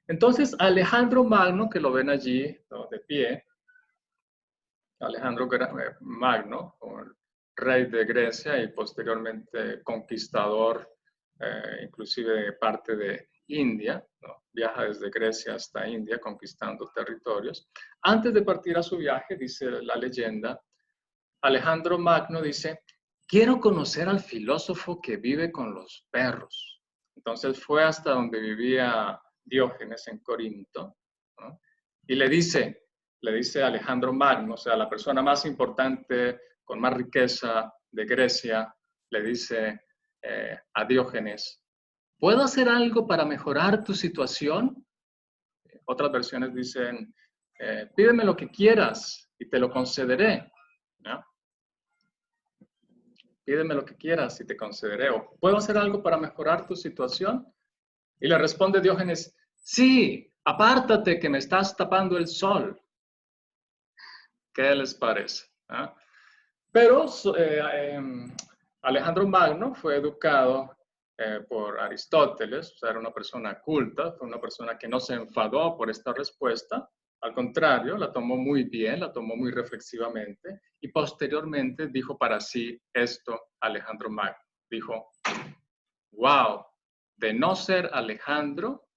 [SPEAKER 1] Entonces, Alejandro Magno, que lo ven allí, ¿no?, de pie, Alejandro Magno, rey de Grecia y posteriormente conquistador, inclusive de parte de India, ¿no? Viaja desde Grecia hasta India conquistando territorios. Antes de partir a su viaje, dice la leyenda, Alejandro Magno dice, quiero conocer al filósofo que vive con los perros. Entonces fue hasta donde vivía Diógenes en Corinto, ¿no? Y le dice Alejandro Magno, o sea, la persona más importante, con más riqueza de Grecia, le dice a Diógenes, ¿puedo hacer algo para mejorar tu situación? Otras versiones dicen, pídeme lo que quieras y te lo concederé, ¿no? Pídeme lo que quieras y te concederé. ¿O puedo hacer algo para mejorar tu situación? Y le responde Diógenes, sí, apártate que me estás tapando el sol. ¿Qué les parece? ¿Ah? Pero Alejandro Magno fue educado por Aristóteles, o sea, era una persona culta, fue una persona que no se enfadó por esta respuesta, al contrario, la tomó muy bien, la tomó muy reflexivamente y posteriormente dijo para sí esto Alejandro Magno. Dijo, wow, de no ser Alejandro,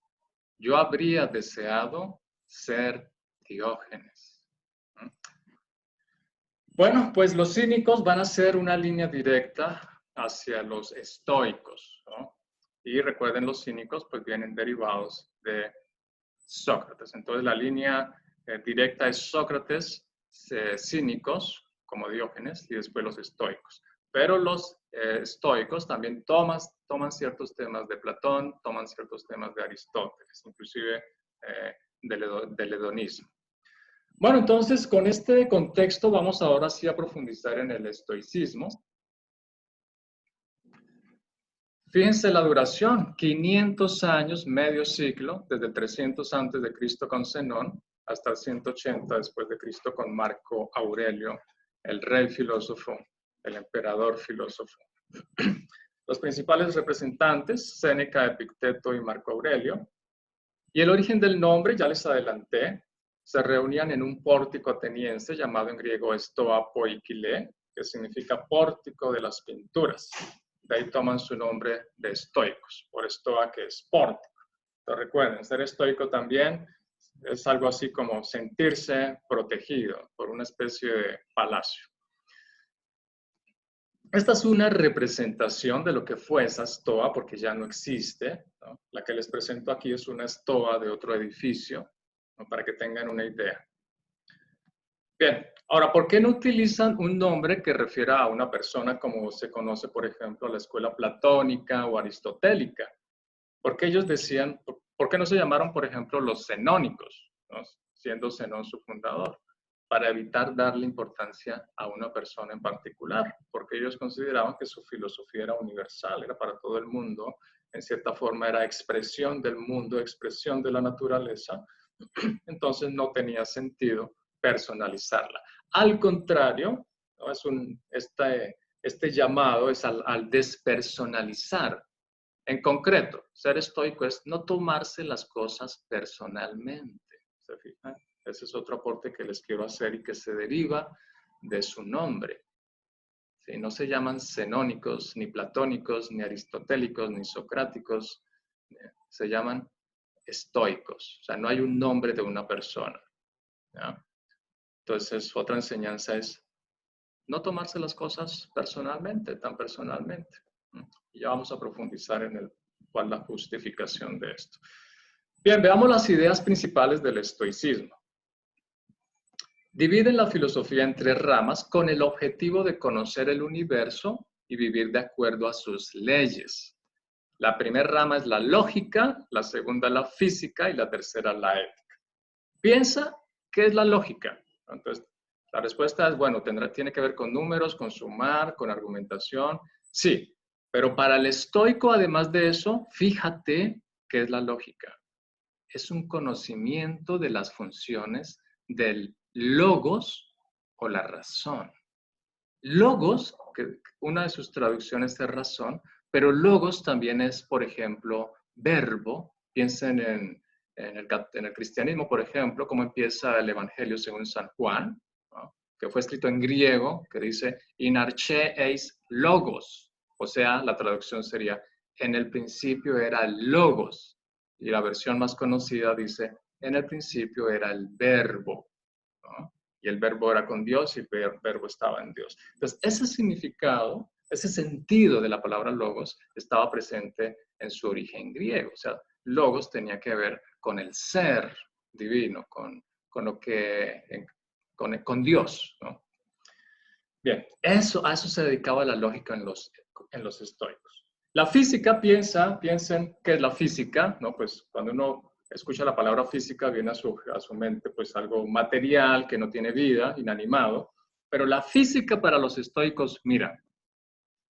[SPEAKER 1] yo habría deseado ser Diógenes. Bueno, pues los cínicos van a ser una línea directa hacia los estoicos, ¿no? Y recuerden, los cínicos pues vienen derivados de Sócrates. Entonces la línea directa es Sócrates, cínicos, como Diógenes, y después los estoicos. Pero los estoicos también toman ciertos temas de Platón, toman ciertos temas de Aristóteles, inclusive del hedonismo. Bueno, entonces con este contexto vamos ahora sí a profundizar en el estoicismo. Fíjense la duración, 500 años, medio siglo, desde 300 antes de Cristo con Zenón hasta el 180 después de Cristo con Marco Aurelio, el rey filósofo, el emperador filósofo. Los principales representantes, Séneca, Epicteto y Marco Aurelio. Y el origen del nombre, ya les adelanté, se reunían en un pórtico ateniense llamado en griego Stoa Poikile, que significa pórtico de las pinturas. De ahí toman su nombre de estoicos, por Stoa, que es pórtico. Entonces recuerden, ser estoico también es algo así como sentirse protegido por una especie de palacio. Esta es una representación de lo que fue esa estoa, porque ya no existe, ¿no? La que les presento aquí es una estoa de otro edificio, ¿no?, para que tengan una idea. Bien, ahora, ¿por qué no utilizan un nombre que refiera a una persona como se conoce, por ejemplo, la escuela platónica o aristotélica? Porque ellos decían, ¿por qué no se llamaron, por ejemplo, los zenónicos, ¿no?, siendo Zenón su fundador? Para evitar darle importancia a una persona en particular, porque ellos consideraban que su filosofía era universal, era para todo el mundo, en cierta forma era expresión del mundo, expresión de la naturaleza, entonces no tenía sentido personalizarla. Al contrario, ¿no?, este llamado es al despersonalizar. En concreto, ser estoico es no tomarse las cosas personalmente. ¿Se fijan? Ese es otro aporte que les quiero hacer y que se deriva de su nombre. ¿Sí? No se llaman zenónicos, ni platónicos, ni aristotélicos, ni socráticos. Se llaman estoicos. O sea, no hay un nombre de una persona. ¿Ya? Entonces, otra enseñanza es no tomarse las cosas personalmente, tan personalmente. Y ya vamos a profundizar en cuál es la justificación de esto. Bien, veamos las ideas principales del estoicismo. Dividen la filosofía en tres ramas con el objetivo de conocer el universo y vivir de acuerdo a sus leyes. La primera rama es la lógica, la segunda la física y la tercera la ética. Piensa, ¿qué es la lógica? Entonces, la respuesta es, bueno, tiene que ver con números, con sumar, con argumentación. Sí, pero para el estoico, además de eso, fíjate qué es la lógica. Es un conocimiento de las funciones del logos o la razón. Logos, que una de sus traducciones es razón, pero logos también es, por ejemplo, verbo. Piensen en el cristianismo, por ejemplo, cómo empieza el Evangelio según San Juan, ¿no? Que fue escrito en griego, que dice, in arche eis logos. O sea, la traducción sería, en el principio era el logos. Y la versión más conocida dice, en el principio era el verbo, ¿no? Y el verbo era con Dios y el verbo estaba en Dios. Entonces, ese significado, ese sentido de la palabra logos estaba presente en su origen griego. O sea, logos tenía que ver con el ser divino, con lo que, con Dios, ¿no? Bien, a eso se dedicaba la lógica en los estoicos. La física, piensen qué es la física, ¿no? Pues cuando uno escucha la palabra física viene a su mente pues algo material que no tiene vida, inanimado, pero la física para los estoicos, mira,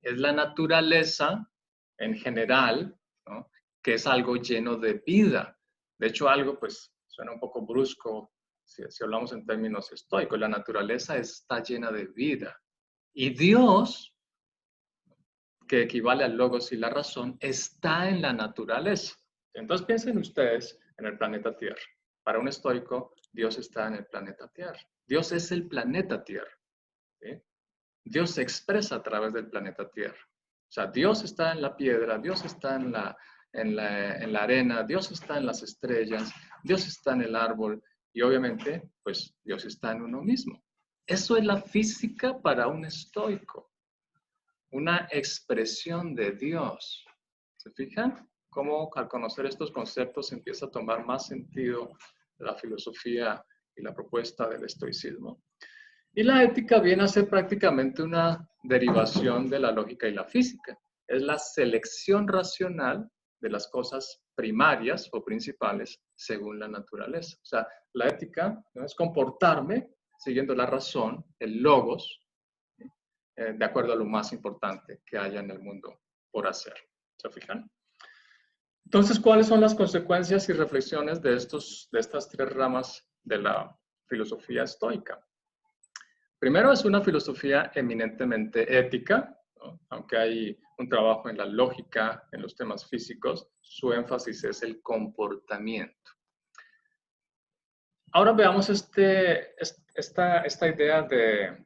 [SPEAKER 1] es la naturaleza en general, ¿no? Que es algo lleno de vida. De hecho, algo pues suena un poco brusco si hablamos en términos estoicos, la naturaleza está llena de vida. Y Dios, que equivale al logos y la razón, está en la naturaleza. Entonces piensen ustedes en el planeta Tierra. Para un estoico, Dios está en el planeta Tierra. Dios es el planeta Tierra. ¿Sí? Dios se expresa a través del planeta Tierra. O sea, Dios está en la piedra, Dios está en la arena, Dios está en las estrellas, Dios está en el árbol y obviamente, pues Dios está en uno mismo. Eso es la física para un estoico. Una expresión de Dios. ¿Se fijan? Cómo al conocer estos conceptos empieza a tomar más sentido la filosofía y la propuesta del estoicismo. Y la ética viene a ser prácticamente una derivación de la lógica y la física. Es la selección racional de las cosas primarias o principales según la naturaleza. O sea, la ética, ¿no?, es comportarme siguiendo la razón, el logos, de acuerdo a lo más importante que haya en el mundo por hacer. ¿Se fijan? Entonces, ¿cuáles son las consecuencias y reflexiones de estas tres ramas de la filosofía estoica? Primero, es una filosofía eminentemente ética, ¿no? Aunque hay un trabajo en la lógica, en los temas físicos, su énfasis es el comportamiento. Ahora veamos esta idea de,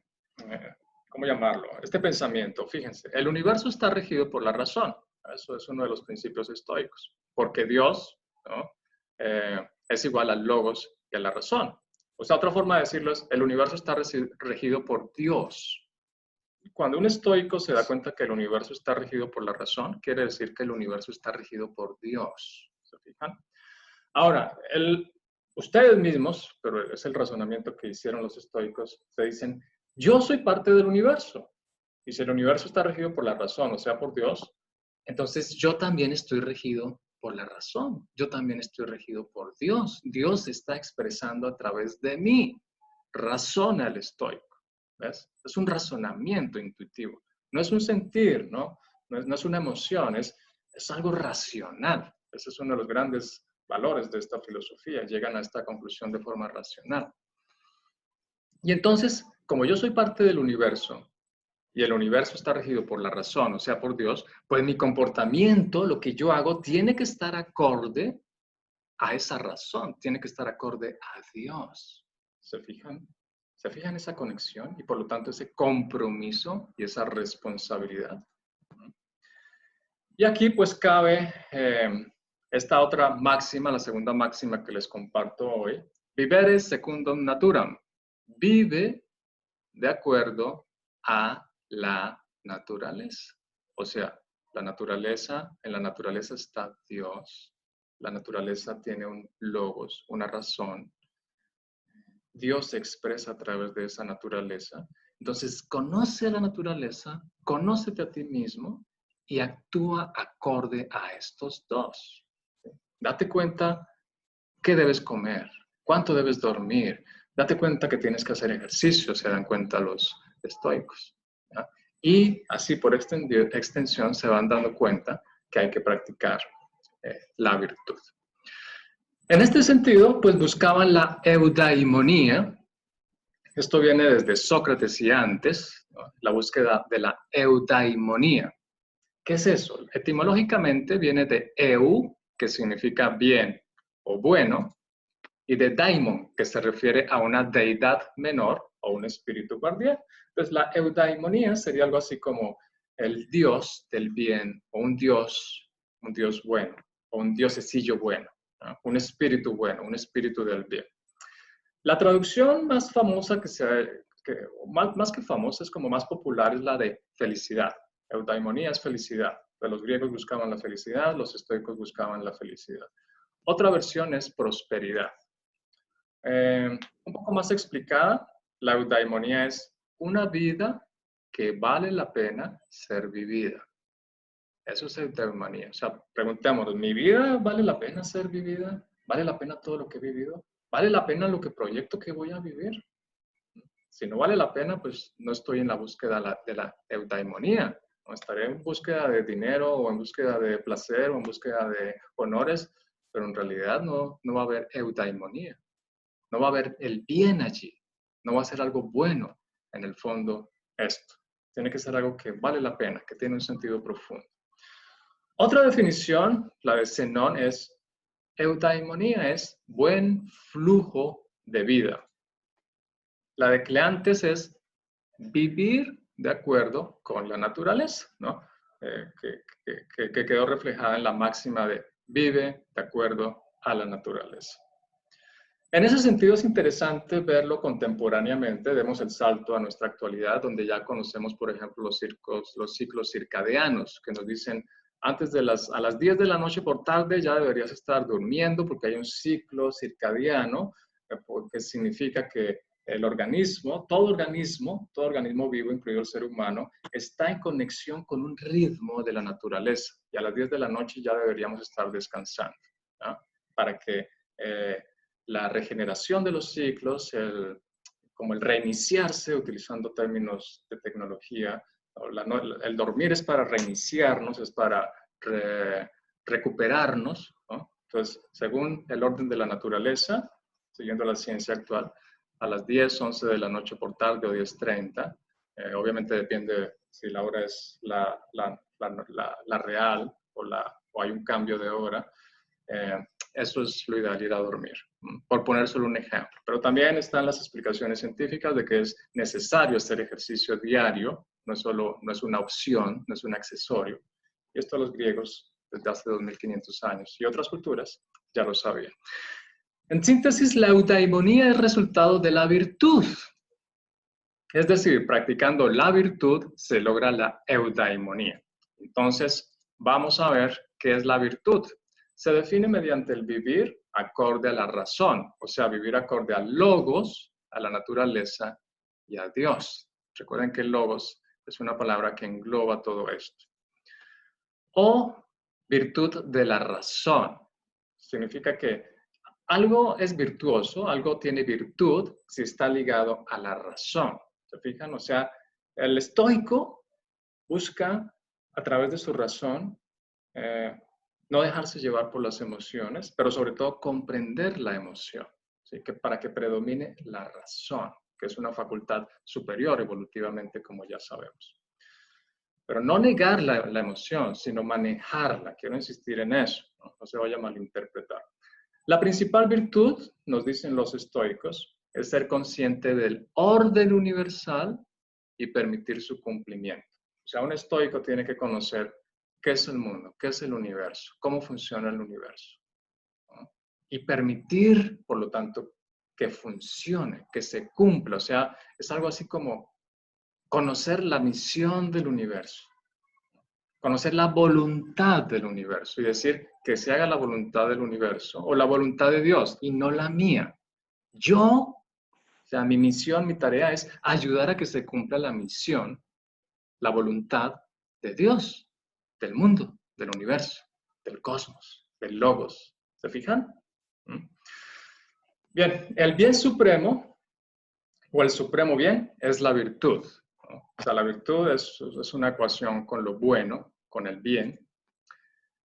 [SPEAKER 1] ¿cómo llamarlo? Este pensamiento. Fíjense, el universo está regido por la razón. Eso es uno de los principios estoicos. Porque Dios, ¿no?, es igual al logos y a la razón. O sea, otra forma de decirlo es, el universo está regido por Dios. Cuando un estoico se da cuenta que el universo está regido por la razón, quiere decir que el universo está regido por Dios. ¿Se fijan? Ahora, ustedes mismos, pero es el razonamiento que hicieron los estoicos, se dicen, yo soy parte del universo. Y si el universo está regido por la razón, o sea, por Dios, entonces yo también estoy regido por la razón. Yo también estoy regido por Dios. Dios está expresando a través de mí. Razona el estoico. ¿Ves? Es un razonamiento intuitivo. No es un sentir, ¿no? No es una emoción, es algo racional. Ese es uno de los grandes valores de esta filosofía. Llegan a esta conclusión de forma racional. Y entonces, como yo soy parte del universo, y el universo está regido por la razón, o sea, por Dios, pues mi comportamiento, lo que yo hago, tiene que estar acorde a esa razón, tiene que estar acorde a Dios. ¿Se fijan? ¿Se fijan esa conexión? Y por lo tanto ese compromiso y esa responsabilidad. Y aquí pues cabe esta otra máxima, la segunda máxima que les comparto hoy. Vivere secundum naturam. Vive de acuerdo a la naturaleza. O sea, en la naturaleza está Dios. La naturaleza tiene un logos, una razón. Dios se expresa a través de esa naturaleza. Entonces, conoce la naturaleza, conócete a ti mismo y actúa acorde a estos dos. Date cuenta qué debes comer, cuánto debes dormir. Date cuenta que tienes que hacer ejercicio, se dan cuenta los estoicos. ¿Ya? Y así por extensión se van dando cuenta que hay que practicar la virtud. En este sentido, pues buscaban la eudaimonía. Esto viene desde Sócrates y antes, ¿no? La búsqueda de la eudaimonía. ¿Qué es eso? Etimológicamente viene de eu, que significa bien o bueno, y de daimon, que se refiere a una deidad menor o un espíritu guardián. Entonces, la eudaimonía sería algo así como el dios del bien, o un dios bueno, o un diosecillo bueno, ¿no? Un espíritu bueno, un espíritu del bien. La traducción más famosa más que famosa, es como más popular, es la de felicidad. Eudaimonía es felicidad. Los griegos buscaban la felicidad, los estoicos buscaban la felicidad. Otra versión es prosperidad. Un poco más explicada, la eudaimonía es una vida que vale la pena ser vivida. Eso es eudaimonía. O sea, preguntémonos, ¿mi vida vale la pena ser vivida? ¿Vale la pena todo lo que he vivido? ¿Vale la pena lo que proyecto que voy a vivir? Si no vale la pena, pues no estoy en la búsqueda de la eudaimonía. No estaré en búsqueda de dinero o en búsqueda de placer o en búsqueda de honores, pero en realidad no va a haber eudaimonía. No va a haber el bien allí. No va a ser algo bueno en el fondo esto. Tiene que ser algo que vale la pena, que tiene un sentido profundo. Otra definición, la de Zenón, es eudaimonía es buen flujo de vida. La de Cleantes es vivir de acuerdo con la naturaleza, ¿no? Que quedó reflejada en la máxima de vive de acuerdo a la naturaleza. En ese sentido es interesante verlo contemporáneamente. Demos el salto a nuestra actualidad, donde ya conocemos, por ejemplo, los ciclos circadianos, que nos dicen antes de a las 10 de la noche por tarde ya deberías estar durmiendo porque hay un ciclo circadiano, que significa que el organismo, todo organismo vivo, incluido el ser humano, está en conexión con un ritmo de la naturaleza. Y a las 10 de la noche ya deberíamos estar descansando, ¿no? Para que la regeneración de los ciclos, como el reiniciarse, utilizando términos de tecnología, el dormir es para reiniciarnos, es para recuperarnos, ¿no? Entonces, según el orden de la naturaleza, siguiendo la ciencia actual, a las 10, 11 de la noche por tarde o 10:30, obviamente depende si la hora es la real o hay un cambio de hora, eso es lo ideal, ir a dormir, por poner solo un ejemplo. Pero también están las explicaciones científicas de que es necesario hacer ejercicio diario, no es una opción, no es un accesorio. Y esto los griegos desde hace 2500 años y otras culturas ya lo sabían. En síntesis, la eudaimonía es resultado de la virtud. Es decir, practicando la virtud se logra la eudaimonía. Entonces, vamos a ver qué es la virtud. Se define mediante el vivir acorde a la razón, o sea, vivir acorde al logos, a la naturaleza y a Dios. Recuerden que el logos es una palabra que engloba todo esto. O virtud de la razón. Significa que algo es virtuoso, algo tiene virtud si está ligado a la razón. ¿Se fijan? O sea, el estoico busca a través de su razón no dejarse llevar por las emociones, pero sobre todo comprender la emoción, ¿sí? Para que predomine la razón, que es una facultad superior evolutivamente, como ya sabemos. Pero no negar la emoción, sino manejarla. Quiero insistir en eso, no se vaya a malinterpretar. La principal virtud, nos dicen los estoicos, es ser consciente del orden universal y permitir su cumplimiento. O sea, un estoico tiene que conocer qué es el mundo, qué es el universo, cómo funciona el universo, ¿no? Y permitir, por lo tanto, que funcione, que se cumpla. O sea, es algo así como conocer la misión del universo, conocer la voluntad del universo y decir que se haga la voluntad del universo o la voluntad de Dios y no la mía. Yo, o sea, mi misión, mi tarea es ayudar a que se cumpla la misión, la voluntad de Dios, del mundo, del universo, del cosmos, del logos. ¿Se fijan? Bien, el bien supremo o el supremo bien es la virtud, ¿no? O sea, la virtud es una ecuación con lo bueno, con el bien.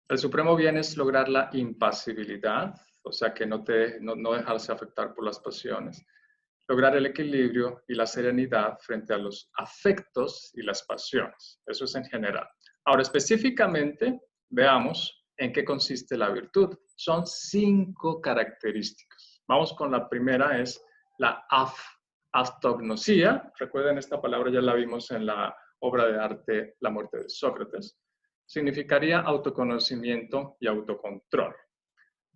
[SPEAKER 1] El supremo bien es lograr la impasibilidad, o sea, que no dejarse afectar por las pasiones, lograr el equilibrio y la serenidad frente a los afectos y las pasiones. Eso es en general. Ahora, específicamente, veamos en qué consiste la virtud. Son 5 características. Vamos con la primera, es la aftognosia. Recuerden, esta palabra ya la vimos en la obra de arte La muerte de Sócrates. Significaría autoconocimiento y autocontrol.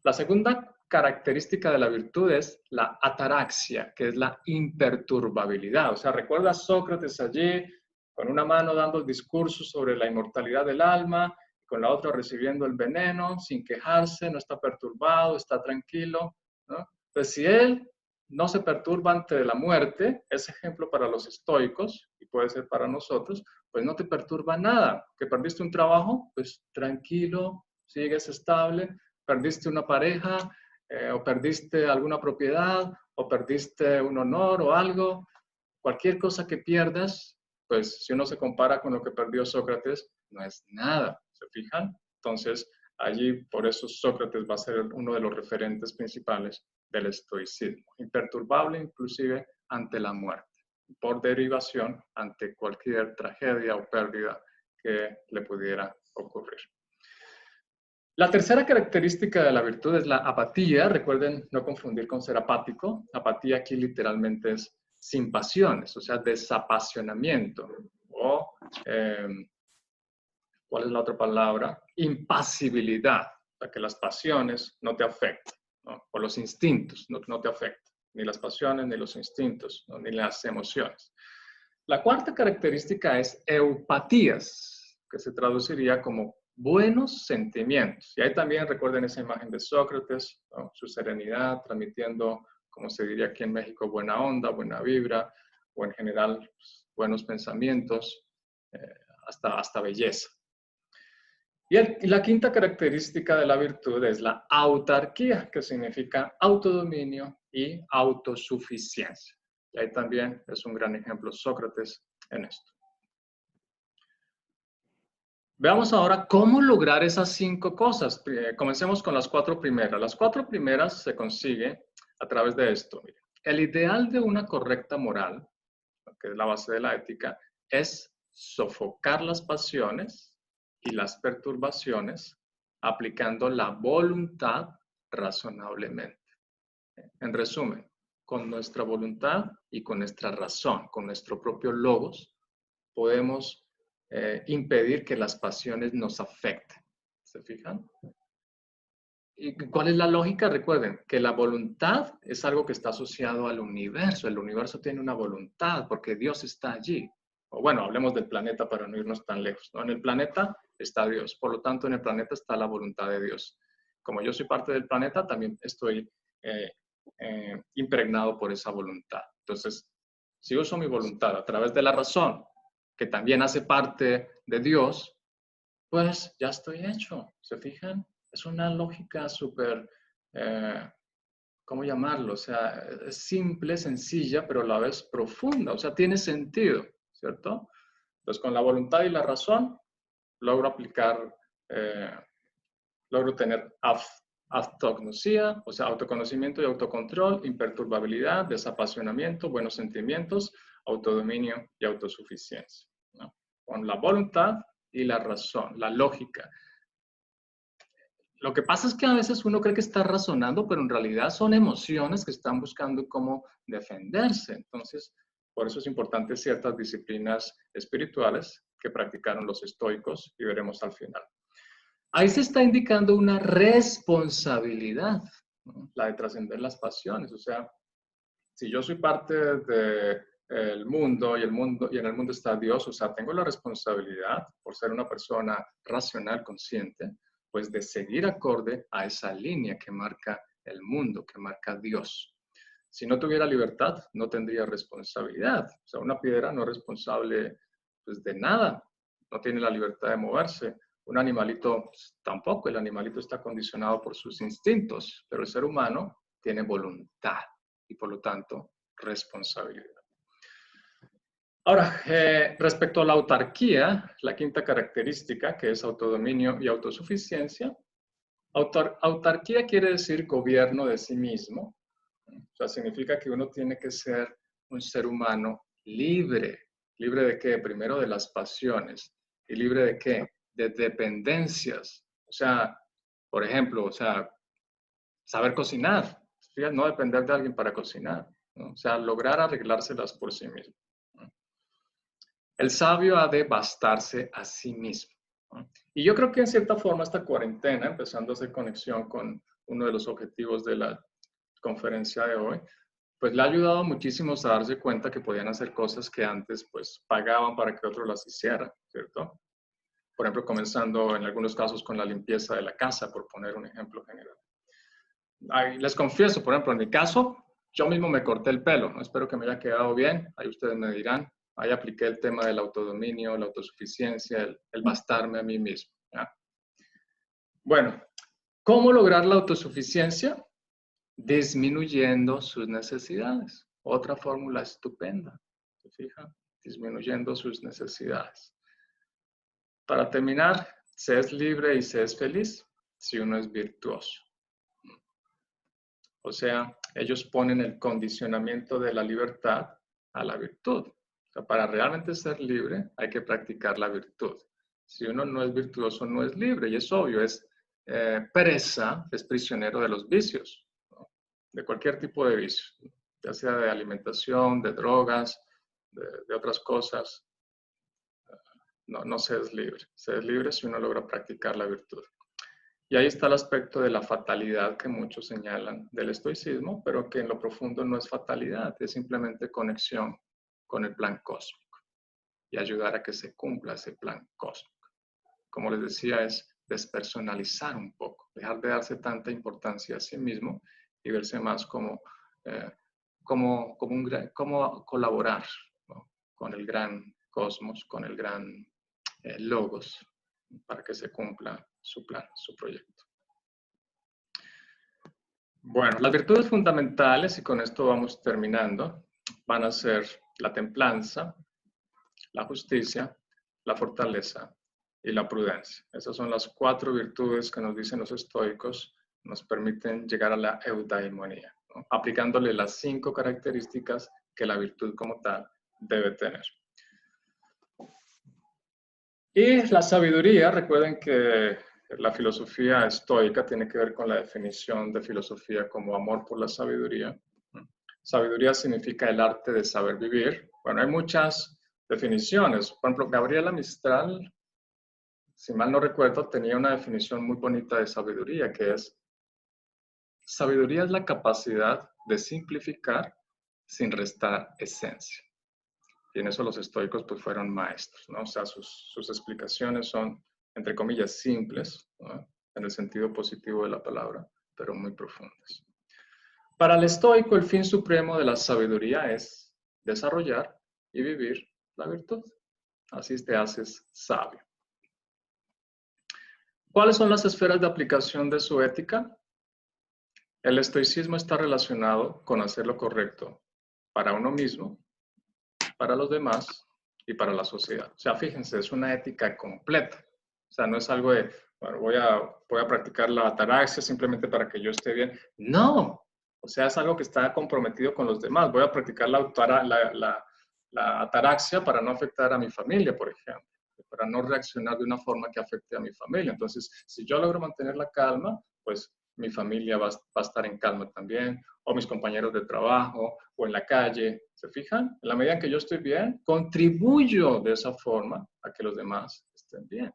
[SPEAKER 1] La segunda característica de la virtud es la ataraxia, que es la imperturbabilidad. O sea, recuerda a Sócrates allí con una mano dando el discurso sobre la inmortalidad del alma, y con la otra recibiendo el veneno sin quejarse, no está perturbado, está tranquilo, ¿no? Pues si él no se perturba ante la muerte, es ejemplo para los estoicos y puede ser para nosotros, pues no te perturba nada. Que perdiste un trabajo, pues tranquilo, sigues estable. Perdiste una pareja, o perdiste alguna propiedad, o perdiste un honor o algo, cualquier cosa que pierdas, pues si uno se compara con lo que perdió Sócrates, no es nada, ¿se fijan? Entonces, allí por eso Sócrates va a ser uno de los referentes principales del estoicismo, imperturbable inclusive ante la muerte, por derivación ante cualquier tragedia o pérdida que le pudiera ocurrir. La tercera característica de la virtud es la apatía. Recuerden no confundir con ser apático. Apatía aquí literalmente es sin pasiones, o sea, desapasionamiento. O, ¿cuál es la otra palabra? Impasibilidad, para que las pasiones no te afecten, ¿no? O los instintos no te afecten. Ni las pasiones, ni los instintos, ¿no? Ni las emociones. La cuarta característica es eupatías, que se traduciría como buenos sentimientos. Y ahí también recuerden esa imagen de Sócrates, ¿no? Su serenidad, transmitiendo, como se diría aquí en México, buena onda, buena vibra, o en general, pues, buenos pensamientos, hasta belleza. Y la quinta característica de la virtud es la autarquía, que significa autodominio y autosuficiencia. Y ahí también es un gran ejemplo Sócrates en esto. Veamos ahora cómo lograr esas 5 cosas. Comencemos con las 4 primeras. Las 4 primeras se consigue a través de esto. Miren. El ideal de una correcta moral, que es la base de la ética, es sofocar las pasiones y las perturbaciones aplicando la voluntad razonablemente. En resumen, con nuestra voluntad y con nuestra razón, con nuestro propio logos, podemos impedir que las pasiones nos afecten. ¿Se fijan? ¿Y cuál es la lógica? Recuerden que la voluntad es algo que está asociado al universo. El universo tiene una voluntad porque Dios está allí. O bueno, hablemos del planeta para no irnos tan lejos, ¿no? En el planeta está Dios. Por lo tanto, en el planeta está la voluntad de Dios. Como yo soy parte del planeta, también estoy impregnado por esa voluntad. Entonces, si uso mi voluntad a través de la razón, que también hace parte de Dios, pues ya estoy hecho. ¿Se fijan? Es una lógica súper, ¿cómo llamarlo? O sea, es simple, sencilla, pero a la vez profunda. O sea, tiene sentido, ¿cierto? Entonces, con la voluntad y la razón, logro aplicar, logro tener aftognosia, o sea, autoconocimiento y autocontrol, imperturbabilidad, desapasionamiento, buenos sentimientos, autodominio y autosuficiencia, ¿no? Con la voluntad y la razón, la lógica. Lo que pasa es que a veces uno cree que está razonando, pero en realidad son emociones que están buscando cómo defenderse. Entonces, por eso es importante ciertas disciplinas espirituales que practicaron los estoicos y veremos al final. Ahí se está indicando una responsabilidad, ¿no? La de trascender las pasiones. O sea, si yo soy parte del mundo y en el mundo está Dios, o sea, tengo la responsabilidad, por ser una persona racional, consciente, pues de seguir acorde a esa línea que marca el mundo, que marca Dios. Si no tuviera libertad, no tendría responsabilidad. O sea, una piedra no es responsable pues, de nada, no tiene la libertad de moverse. Un animalito pues, tampoco, el animalito está condicionado por sus instintos, pero el ser humano tiene voluntad y por lo tanto responsabilidad. Ahora, respecto a la autarquía, la quinta característica, que es autodominio y autosuficiencia, autarquía quiere decir gobierno de sí mismo. O sea, significa que uno tiene que ser un ser humano libre. ¿Libre de qué? Primero de las pasiones. ¿Y libre de qué? De dependencias. O sea, por ejemplo, o sea, saber cocinar. No depender de alguien para cocinar, ¿no? O sea, lograr arreglárselas por sí mismo, ¿no? El sabio ha de bastarse a sí mismo, ¿no? Y yo creo que en cierta forma esta cuarentena, empezando a hacer conexión con uno de los objetivos de la conferencia de hoy, pues le ha ayudado muchísimo a darse cuenta que podían hacer cosas que antes pues pagaban para que otro las hiciera, ¿cierto? Por ejemplo, comenzando en algunos casos con la limpieza de la casa, por poner un ejemplo general. Ay, les confieso, por ejemplo, en mi caso, yo mismo me corté el pelo, ¿no? Espero que me haya quedado bien, ahí ustedes me dirán. Ahí apliqué el tema del autodominio, la autosuficiencia, el bastarme a mí mismo, ¿ya? Bueno, ¿cómo lograr la autosuficiencia? Disminuyendo sus necesidades. Otra fórmula estupenda, ¿se fijan? Disminuyendo sus necesidades. Para terminar, se es libre y se es feliz si uno es virtuoso. O sea, ellos ponen el condicionamiento de la libertad a la virtud. O sea, para realmente ser libre hay que practicar la virtud. Si uno no es virtuoso, no es libre. Y es obvio, es presa, es prisionero de los vicios, ¿no? De cualquier tipo de vicio, ya sea de alimentación, de drogas, de otras cosas. No se es libre. Se es libre si uno logra practicar la virtud. Y ahí está el aspecto de la fatalidad que muchos señalan del estoicismo, pero que en lo profundo no es fatalidad, es simplemente conexión con el plan cósmico y ayudar a que se cumpla ese plan cósmico. Como les decía, es despersonalizar un poco, dejar de darse tanta importancia a sí mismo y verse más como colaborar, ¿no? Con el gran cosmos, con el gran logos, para que se cumpla su plan, su proyecto. Bueno, las virtudes fundamentales, y con esto vamos terminando, van a ser la templanza, la justicia, la fortaleza y la prudencia. Esas son las 4 virtudes que nos dicen los estoicos, nos permiten llegar a la eudaimonía, ¿no? Aplicándole las 5 características que la virtud como tal debe tener. Y la sabiduría, recuerden que la filosofía estoica tiene que ver con la definición de filosofía como amor por la sabiduría. Sabiduría significa el arte de saber vivir. Bueno, hay muchas definiciones. Por ejemplo, Gabriela Mistral, si mal no recuerdo, tenía una definición muy bonita de sabiduría, que es: sabiduría es la capacidad de simplificar sin restar esencia. Y en eso los estoicos pues fueron maestros, ¿no? O sea, sus explicaciones son, entre comillas, simples, ¿no? En el sentido positivo de la palabra, pero muy profundas. Para el estoico, el fin supremo de la sabiduría es desarrollar y vivir la virtud. Así te haces sabio. ¿Cuáles son las esferas de aplicación de su ética? El estoicismo está relacionado con hacer lo correcto para uno mismo, para los demás y para la sociedad. O sea, fíjense, es una ética completa. O sea, no es algo de, bueno, voy a practicar la ataraxia simplemente para que yo esté bien. No. O sea, es algo que está comprometido con los demás. Voy a practicar la ataraxia para no afectar a mi familia, por ejemplo. para no reaccionar de una forma que afecte a mi familia. Entonces, si yo logro mantener la calma, pues mi familia va a estar en calma también, o mis compañeros de trabajo, o en la calle. ¿Se fijan? En la medida en que yo estoy bien, contribuyo de esa forma a que los demás estén bien.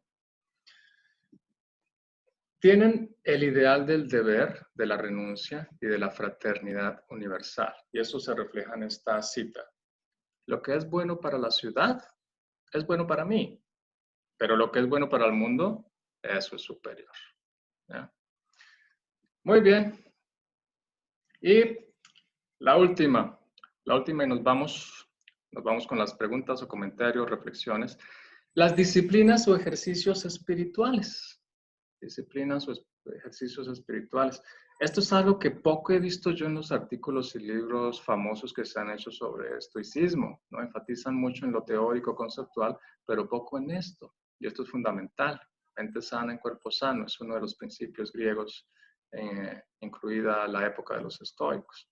[SPEAKER 1] Tienen el ideal del deber, de la renuncia y de la fraternidad universal. Y eso se refleja en esta cita. Lo que es bueno para la ciudad es bueno para mí, pero lo que es bueno para el mundo, eso es superior. ¿Ya? Muy bien. Y la última y nos vamos con las preguntas o comentarios, reflexiones. Las disciplinas o ejercicios espirituales. Disciplinas o ejercicios espirituales. Esto es algo que poco he visto yo en los artículos y libros famosos que se han hecho sobre estoicismo, ¿no? Enfatizan mucho en lo teórico, conceptual, pero poco en esto. Y esto es fundamental. Mente sana en cuerpo sano es uno de los principios griegos, incluida la época de los estoicos.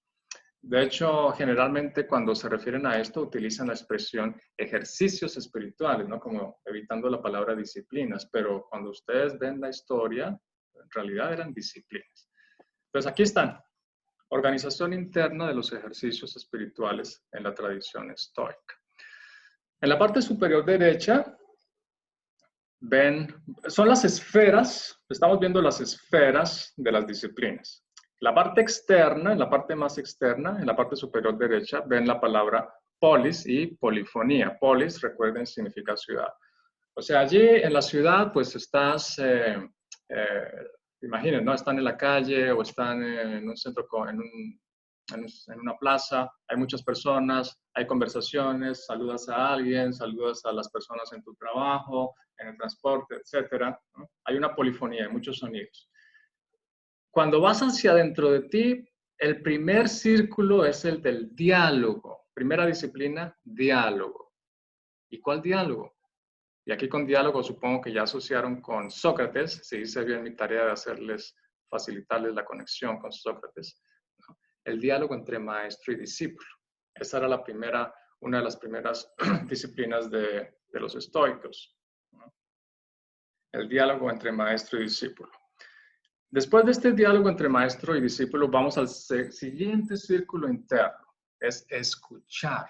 [SPEAKER 1] De hecho, generalmente cuando se refieren a esto utilizan la expresión ejercicios espirituales, ¿no? Como evitando la palabra disciplinas, pero cuando ustedes ven la historia, en realidad eran disciplinas. Entonces aquí están, organización interna de los ejercicios espirituales en la tradición estoica. En la parte superior derecha, ven, son las esferas, estamos viendo las esferas de las disciplinas. La parte externa, en la parte más externa, en la parte superior derecha, ven la palabra polis y polifonía. Polis, recuerden, significa ciudad. O sea, allí en la ciudad, pues estás, imaginen, ¿no? Están en la calle o están en un centro, en una plaza, hay muchas personas, hay conversaciones, saludas a alguien, saludas a las personas en tu trabajo, en el transporte, etc. ¿No? Hay una polifonía, hay muchos sonidos. Cuando vas hacia adentro de ti, el primer círculo es el del diálogo. Primera disciplina, diálogo. ¿Y cuál diálogo? Y aquí con diálogo supongo que ya asociaron con Sócrates, si hice bien mi tarea de facilitarles la conexión con Sócrates, ¿no? El diálogo entre maestro y discípulo. Esa era una de las primeras disciplinas de los estoicos, ¿no? El diálogo entre maestro y discípulo. Después de este diálogo entre maestro y discípulo, vamos al siguiente círculo interno, es escuchar.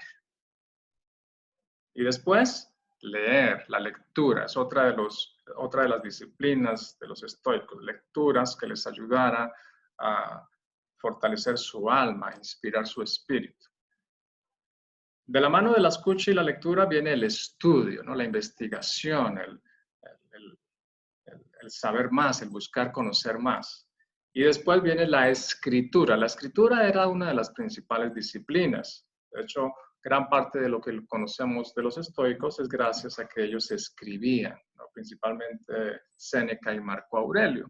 [SPEAKER 1] Y después, leer, la lectura, es otra de las disciplinas de los estoicos, lecturas que les ayudara a fortalecer su alma, a inspirar su espíritu. De la mano de la escucha y la lectura viene el estudio, ¿no? La investigación, el saber más, el buscar conocer más. Y después viene la escritura. La escritura era una de las principales disciplinas. De hecho, gran parte de lo que conocemos de los estoicos es gracias a que ellos escribían, ¿no? Principalmente Séneca y Marco Aurelio.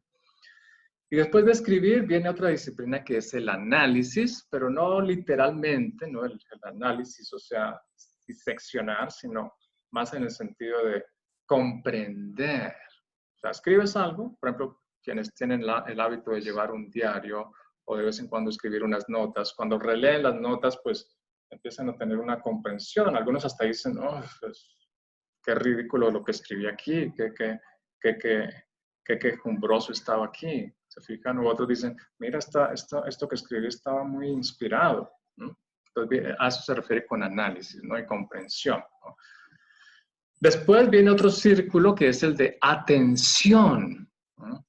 [SPEAKER 1] Y después de escribir viene otra disciplina que es el análisis, pero no literalmente, ¿no? El análisis, o sea, diseccionar, sino más en el sentido de comprender. O sea, escribes algo, por ejemplo, quienes tienen el hábito de llevar un diario o de vez en cuando escribir unas notas, cuando releen las notas, pues empiezan a tener una comprensión. Algunos hasta dicen, oh, pues, qué ridículo lo que escribí aquí, qué quejumbroso estaba aquí. ¿Se fijan? O otros dicen, mira, esto que escribí estaba muy inspirado, ¿no? Entonces, a eso se refiere con análisis, ¿no? Y comprensión, ¿no? Después viene otro círculo que es el de atención, ¿no?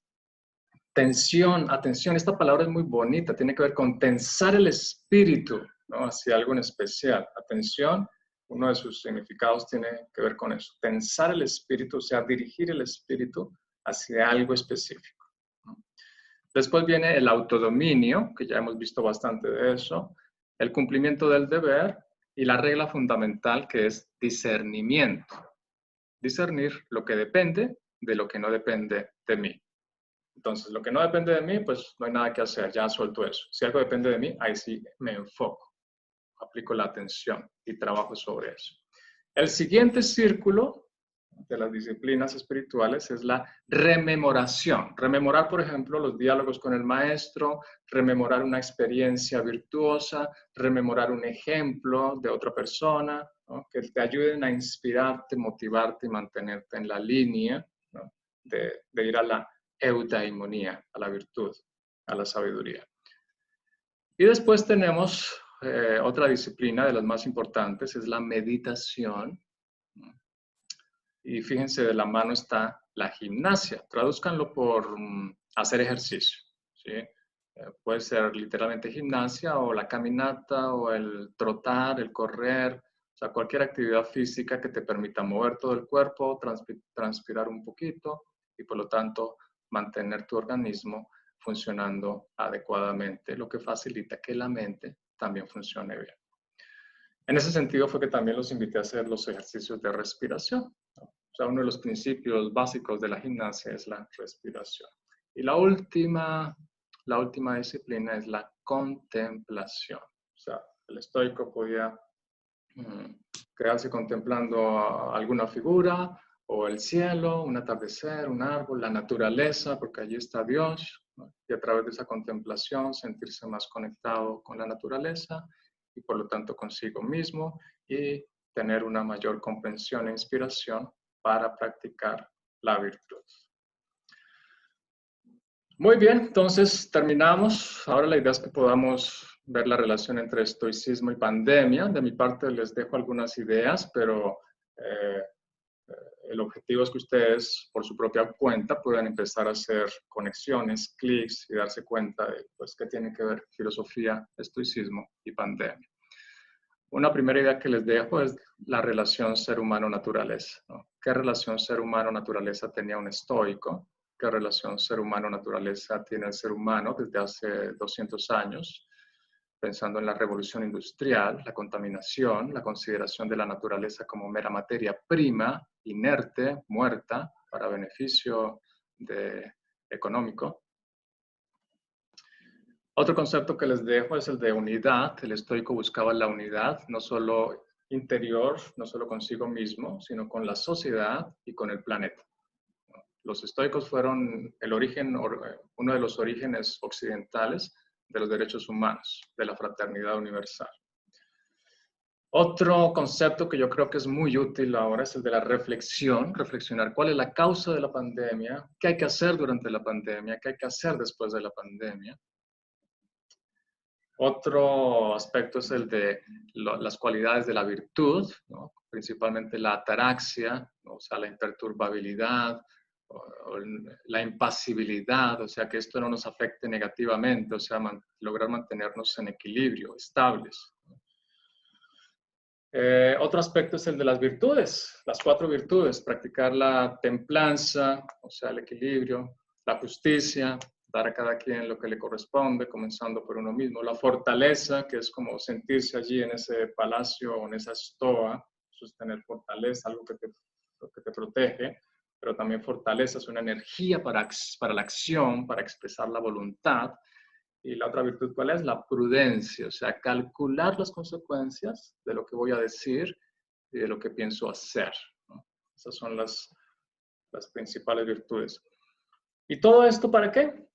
[SPEAKER 1] Atención, esta palabra es muy bonita, tiene que ver con tensar el espíritu, ¿no? Hacia algo en especial. Atención, uno de sus significados tiene que ver con eso, tensar el espíritu, o sea, dirigir el espíritu hacia algo específico, ¿no? Después viene el autodominio, que ya hemos visto bastante de eso, el cumplimiento del deber y la regla fundamental que es discernimiento. Discernir lo que depende de lo que no depende de mí. Entonces, lo que no depende de mí, pues no hay nada que hacer, ya suelto eso. Si algo depende de mí, ahí sí me enfoco, aplico la atención y trabajo sobre eso. El siguiente círculo de las disciplinas espirituales es la rememoración. Rememorar, por ejemplo, los diálogos con el maestro, rememorar una experiencia virtuosa, rememorar un ejemplo de otra persona, ¿no? Que te ayuden a inspirarte, motivarte y mantenerte en la línea, ¿no? de ir a la eudaimonía, a la virtud, a la sabiduría. Y después tenemos otra disciplina de las más importantes, es la meditación. Y fíjense, de la mano está la gimnasia. Tradúzcanlo por hacer ejercicio, ¿sí? Puede ser literalmente gimnasia o la caminata o el trotar, el correr, o sea, cualquier actividad física que te permita mover todo el cuerpo, transpirar un poquito y por lo tanto mantener tu organismo funcionando adecuadamente, lo que facilita que la mente también funcione bien. En ese sentido fue que también los invité a hacer los ejercicios de respiración. O sea, uno de los principios básicos de la gimnasia es la respiración. Y la última disciplina es la contemplación. O sea, el estoico podía quedarse contemplando alguna figura o el cielo, un atardecer, un árbol, la naturaleza, porque allí está Dios, ¿no? Y a través de esa contemplación sentirse más conectado con la naturaleza y por lo tanto consigo mismo y tener una mayor comprensión e inspiración para practicar la virtud. Muy bien, entonces terminamos. Ahora la idea es que podamos ver la relación entre estoicismo y pandemia. De mi parte les dejo algunas ideas, pero el objetivo es que ustedes por su propia cuenta puedan empezar a hacer conexiones, clics y darse cuenta de pues, qué tiene que ver filosofía, estoicismo y pandemia. Una primera idea que les dejo es la relación ser humano-naturaleza, ¿no? ¿Qué relación ser humano-naturaleza tenía un estoico? ¿Qué relación ser humano-naturaleza tiene el ser humano desde hace 200 años? Pensando en la revolución industrial, la contaminación, la consideración de la naturaleza como mera materia prima, inerte, muerta, para beneficio económico. Otro concepto que les dejo es el de unidad. El estoico buscaba la unidad, no solo interior, no solo consigo mismo, sino con la sociedad y con el planeta. Los estoicos fueron uno de los orígenes occidentales de los derechos humanos, de la fraternidad universal. Otro concepto que yo creo que es muy útil ahora es el de la reflexión, reflexionar cuál es la causa de la pandemia, qué hay que hacer durante la pandemia, qué hay que hacer después de la pandemia. Otro aspecto es el de las cualidades de la virtud, ¿no? Principalmente la ataraxia, ¿no? O sea, la imperturbabilidad, o la impasibilidad, o sea, que esto no nos afecte negativamente, o sea, lograr mantenernos en equilibrio, estables. Otro aspecto es el de las virtudes, las 4 virtudes, practicar la templanza, o sea, el equilibrio, la justicia, dar a cada quien lo que le corresponde, comenzando por uno mismo, la fortaleza, que es como sentirse allí en ese palacio o en esa estoa, eso es tener fortaleza, algo que te protege, pero también fortaleza es una energía para la acción, para expresar la voluntad. Y la otra virtud, ¿cuál es? La prudencia, o sea, calcular las consecuencias de lo que voy a decir y de lo que pienso hacer, ¿no? Esas son las principales virtudes. ¿Y todo esto para qué?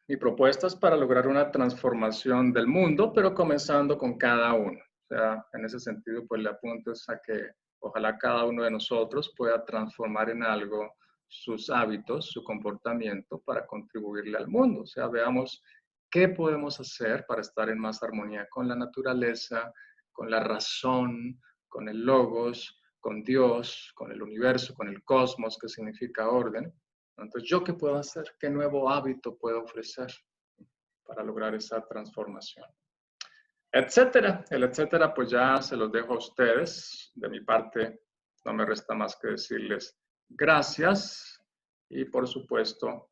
[SPEAKER 1] Mi propuesta es para lograr una transformación del mundo, pero comenzando con cada uno. O sea, en ese sentido, pues le apunto a que ojalá cada uno de nosotros pueda transformar en algo sus hábitos, su comportamiento para contribuirle al mundo. O sea, veamos qué podemos hacer para estar en más armonía con la naturaleza, con la razón, con el logos, con Dios, con el universo, con el cosmos, que significa orden. Entonces, ¿yo qué puedo hacer? ¿Qué nuevo hábito puedo ofrecer para lograr esa transformación? Etcétera. El etcétera, pues ya se los dejo a ustedes. De mi parte, no me resta más que decirles gracias y, por supuesto,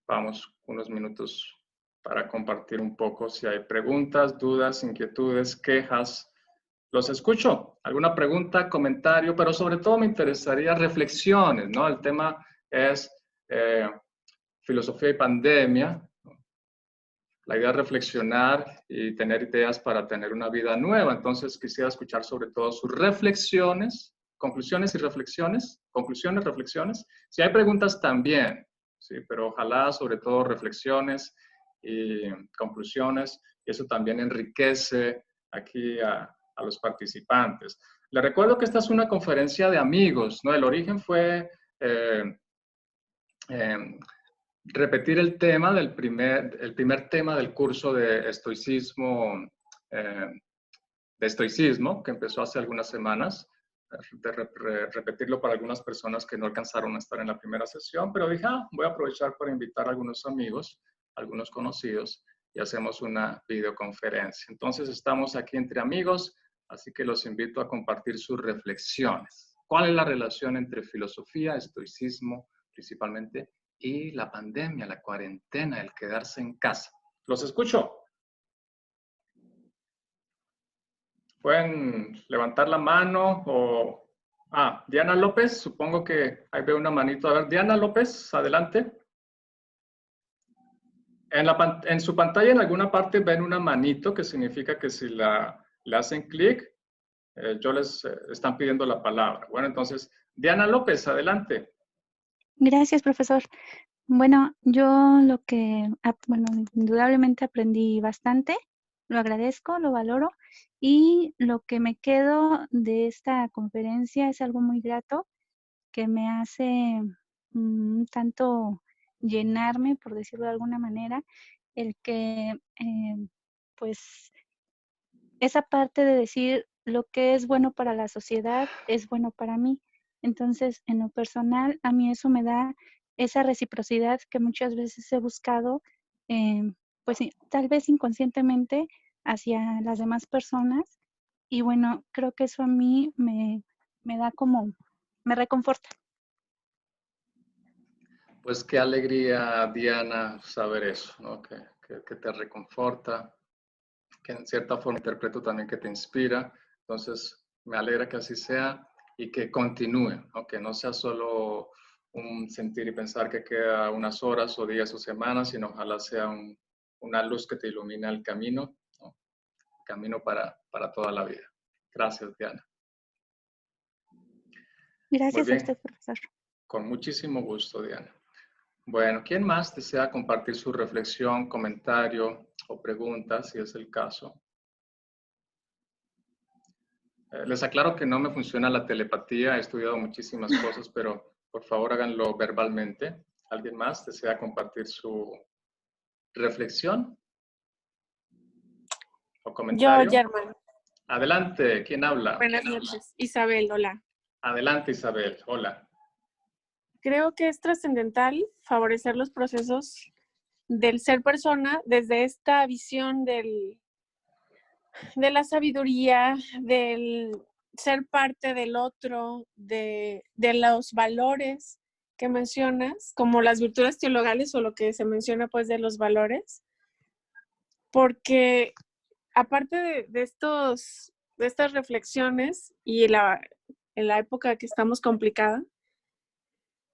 [SPEAKER 1] vamos unos minutos para compartir un poco si hay preguntas, dudas, inquietudes, quejas. Los escucho. ¿Alguna pregunta, comentario? Pero sobre todo me interesaría reflexiones, ¿no? El tema es filosofía y pandemia. La idea es reflexionar y tener ideas para tener una vida nueva. Entonces quisiera escuchar sobre todo sus reflexiones, conclusiones y reflexiones. Conclusiones, reflexiones. Si hay preguntas también, sí, pero ojalá sobre todo reflexiones y conclusiones. Y eso también enriquece aquí a los participantes. Les recuerdo que esta es una conferencia de amigos, ¿no? El origen fue repetir el tema del primer tema del curso de estoicismo, que empezó hace algunas semanas, repetirlo para algunas personas que no alcanzaron a estar en la primera sesión, pero dije, voy a aprovechar para invitar a algunos amigos, algunos conocidos, y hacemos una videoconferencia. Entonces estamos aquí entre amigos, así que los invito a compartir sus reflexiones. ¿Cuál es la relación entre filosofía, estoicismo, principalmente, y la pandemia, la cuarentena, el quedarse en casa? Los escucho. Pueden levantar la mano o... Diana López, supongo que ahí veo una manito. A ver, Diana López, adelante. En su pantalla en alguna parte ven una manito que significa que si le hacen clic, yo les están pidiendo la palabra. Bueno, entonces, Diana López, adelante.
[SPEAKER 2] Gracias, profesor. Bueno, yo bueno, indudablemente aprendí bastante, lo agradezco, lo valoro, y lo que me quedo de esta conferencia es algo muy grato que me hace tanto llenarme, por decirlo de alguna manera, el que pues esa parte de decir lo que es bueno para la sociedad es bueno para mí. Entonces, en lo personal, a mí eso me da esa reciprocidad que muchas veces he buscado, pues tal vez inconscientemente hacia las demás personas. Y bueno, creo que eso a mí me da como, me reconforta.
[SPEAKER 1] Pues qué alegría, Diana, saber eso, ¿no? Que te reconforta, que en cierta forma interpreto también que te inspira. Entonces, me alegra que así sea y que continúe, ¿no? Que no sea solo un sentir y pensar que queda unas horas o días o semanas, sino ojalá sea una luz que te ilumina el camino, ¿no? El camino para toda la vida. Gracias, Diana. Muy
[SPEAKER 2] Gracias a
[SPEAKER 1] bien,
[SPEAKER 2] usted, profesor.
[SPEAKER 1] con muchísimo gusto, Diana. Bueno, ¿quién más desea compartir su reflexión, comentario o pregunta, si es el caso? Les aclaro que no me funciona la telepatía, he estudiado muchísimas cosas, pero por favor háganlo verbalmente. ¿Alguien más desea compartir su reflexión o
[SPEAKER 3] Yo,
[SPEAKER 1] comentario?
[SPEAKER 3] Germán.
[SPEAKER 1] Adelante, ¿quién habla?
[SPEAKER 3] Buenas noches. Isabel, hola.
[SPEAKER 1] Adelante, Isabel, hola.
[SPEAKER 3] Creo que es trascendental favorecer los procesos del ser persona desde esta visión de la sabiduría, del ser parte del otro, de los valores que mencionas, como las virtudes teologales o lo que se menciona pues de los valores, porque aparte de estas reflexiones y en la época que estamos complicada,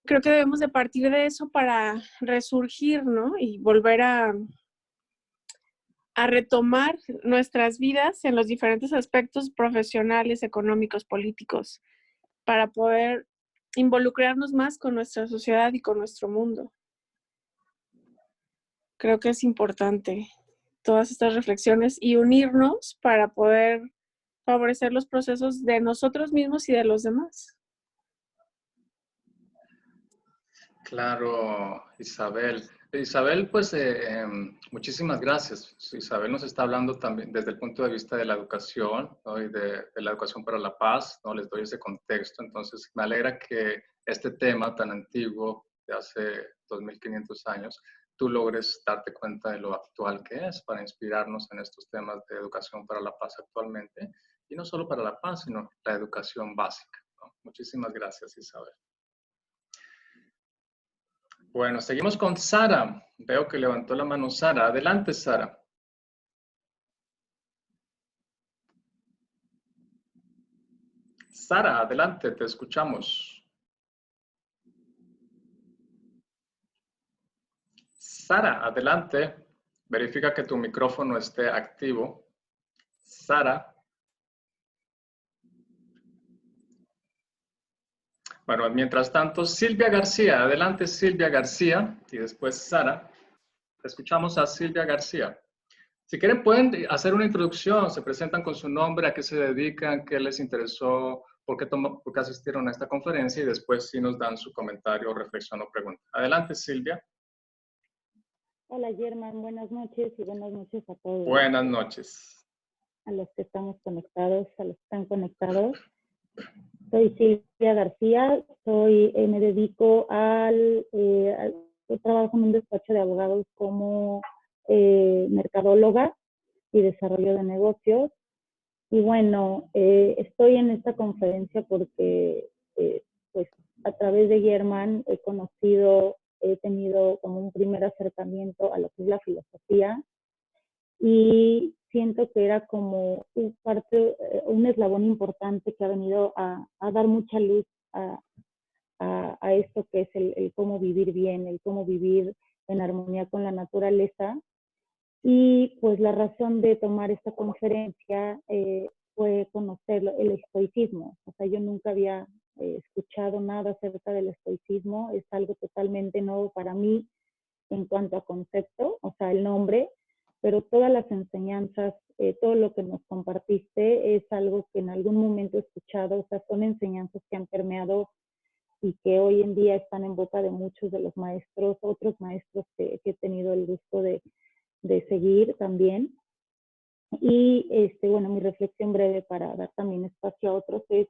[SPEAKER 3] creo que debemos de partir de eso para resurgir, ¿no? Y volver a retomar nuestras vidas en los diferentes aspectos profesionales, económicos, políticos, para poder involucrarnos más con nuestra sociedad y con nuestro mundo. Creo que es importante todas estas reflexiones y unirnos para poder favorecer los procesos de nosotros mismos y de los demás.
[SPEAKER 1] Claro, Isabel. Isabel, pues muchísimas gracias. Isabel nos está hablando también desde el punto de vista de la educación, ¿no? Y de la educación para la paz, ¿no? Les doy ese contexto. Entonces, me alegra que este tema tan antiguo, de hace 2500 años, tú logres darte cuenta de lo actual que es para inspirarnos en estos temas de educación para la paz actualmente. Y no solo para la paz, sino la educación básica, ¿no? Muchísimas gracias, Isabel. Bueno, seguimos con Sara. Veo que levantó la mano Sara. Adelante, Sara. Sara, adelante, te escuchamos. Sara, adelante. Verifica que tu micrófono esté activo. Sara. Bueno, mientras tanto, Silvia García. Adelante, Silvia García. Y después Sara. Escuchamos a Silvia García. Si quieren, pueden hacer una introducción. Se presentan con su nombre, a qué se dedican, qué les interesó, por qué asistieron a esta conferencia y después sí nos dan su comentario, reflexión o pregunta. Adelante, Silvia.
[SPEAKER 4] Hola, Germán. Buenas noches y buenas noches a todos.
[SPEAKER 1] Buenas noches.
[SPEAKER 4] A los que estamos conectados, a los que están conectados. Soy Silvia García, me dedico yo trabajo en un despacho de abogados como mercadóloga y desarrollo de negocios. Y bueno, estoy en esta conferencia porque pues a través de Germán he tenido como un primer acercamiento a lo que es la filosofía y siento que era como un eslabón importante que ha venido a dar mucha luz a esto que es el cómo vivir bien, el cómo vivir en armonía con la naturaleza. Y pues la razón de tomar esta conferencia fue conocer el estoicismo. O sea, yo nunca había escuchado nada acerca del estoicismo, es algo totalmente nuevo para mí en cuanto a concepto, o sea, el nombre, pero todas las enseñanzas, todo lo que nos compartiste es algo que en algún momento he escuchado, o sea, son enseñanzas que han permeado y que hoy en día están en boca de muchos de los maestros, otros maestros que he tenido el gusto de seguir también. Y bueno, mi reflexión breve para dar también espacio a otros es,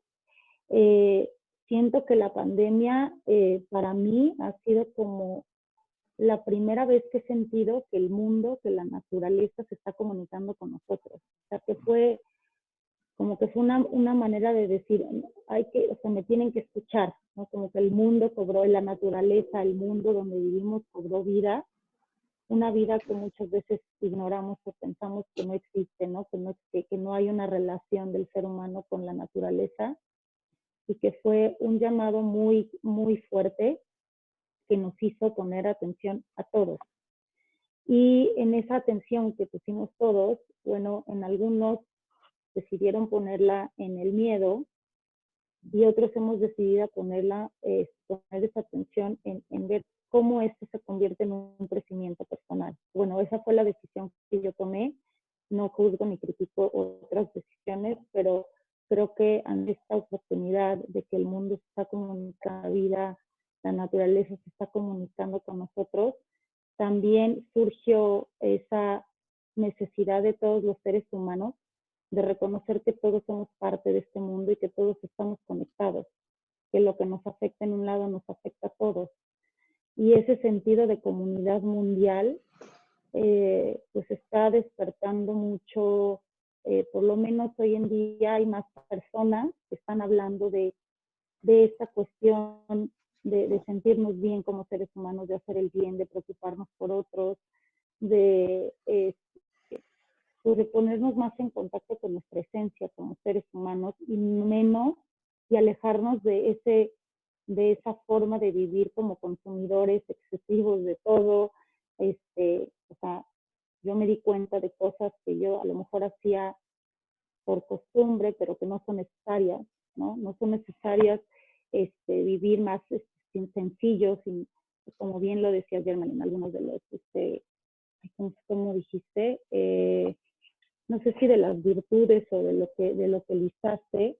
[SPEAKER 4] siento que la pandemia para mí ha sido como la primera vez que he sentido que el mundo, que la naturaleza se está comunicando con nosotros. O sea, que fue como que fue una manera de decir, o sea, me tienen que escuchar, ¿no? Como que el mundo cobró, la naturaleza, el mundo donde vivimos cobró vida, una vida que muchas veces ignoramos o pensamos que no existe, ¿no? Que no hay una relación del ser humano con la naturaleza, y que fue un llamado muy, muy fuerte que nos hizo poner atención a todos. Y en esa atención que pusimos todos, bueno, en algunos decidieron ponerla en el miedo y otros hemos decidido poner esa atención en ver cómo esto se convierte en un crecimiento personal. Bueno, esa fue la decisión que yo tomé. No juzgo ni critico otras decisiones, pero creo que ante esta oportunidad de que el mundo se está comunicando, la vida, la naturaleza se está comunicando con nosotros, también surgió esa necesidad de todos los seres humanos de reconocer que todos somos parte de este mundo y que todos estamos conectados, que lo que nos afecta en un lado nos afecta a todos. Y ese sentido de comunidad mundial pues está despertando mucho, por lo menos hoy en día hay más personas que están hablando de esta cuestión de sentirnos bien como seres humanos, de hacer el bien, de preocuparnos por otros, de ponernos más en contacto con nuestra esencia como seres humanos y alejarnos de esa forma de vivir como consumidores excesivos de todo. O sea, yo me di cuenta de cosas que yo a lo mejor hacía por costumbre, pero que no son necesarias, ¿no? No son necesarias vivir más sencillos, como bien lo decía Germán en algunos de los, como dijiste, no sé si de las virtudes o de lo que listaste,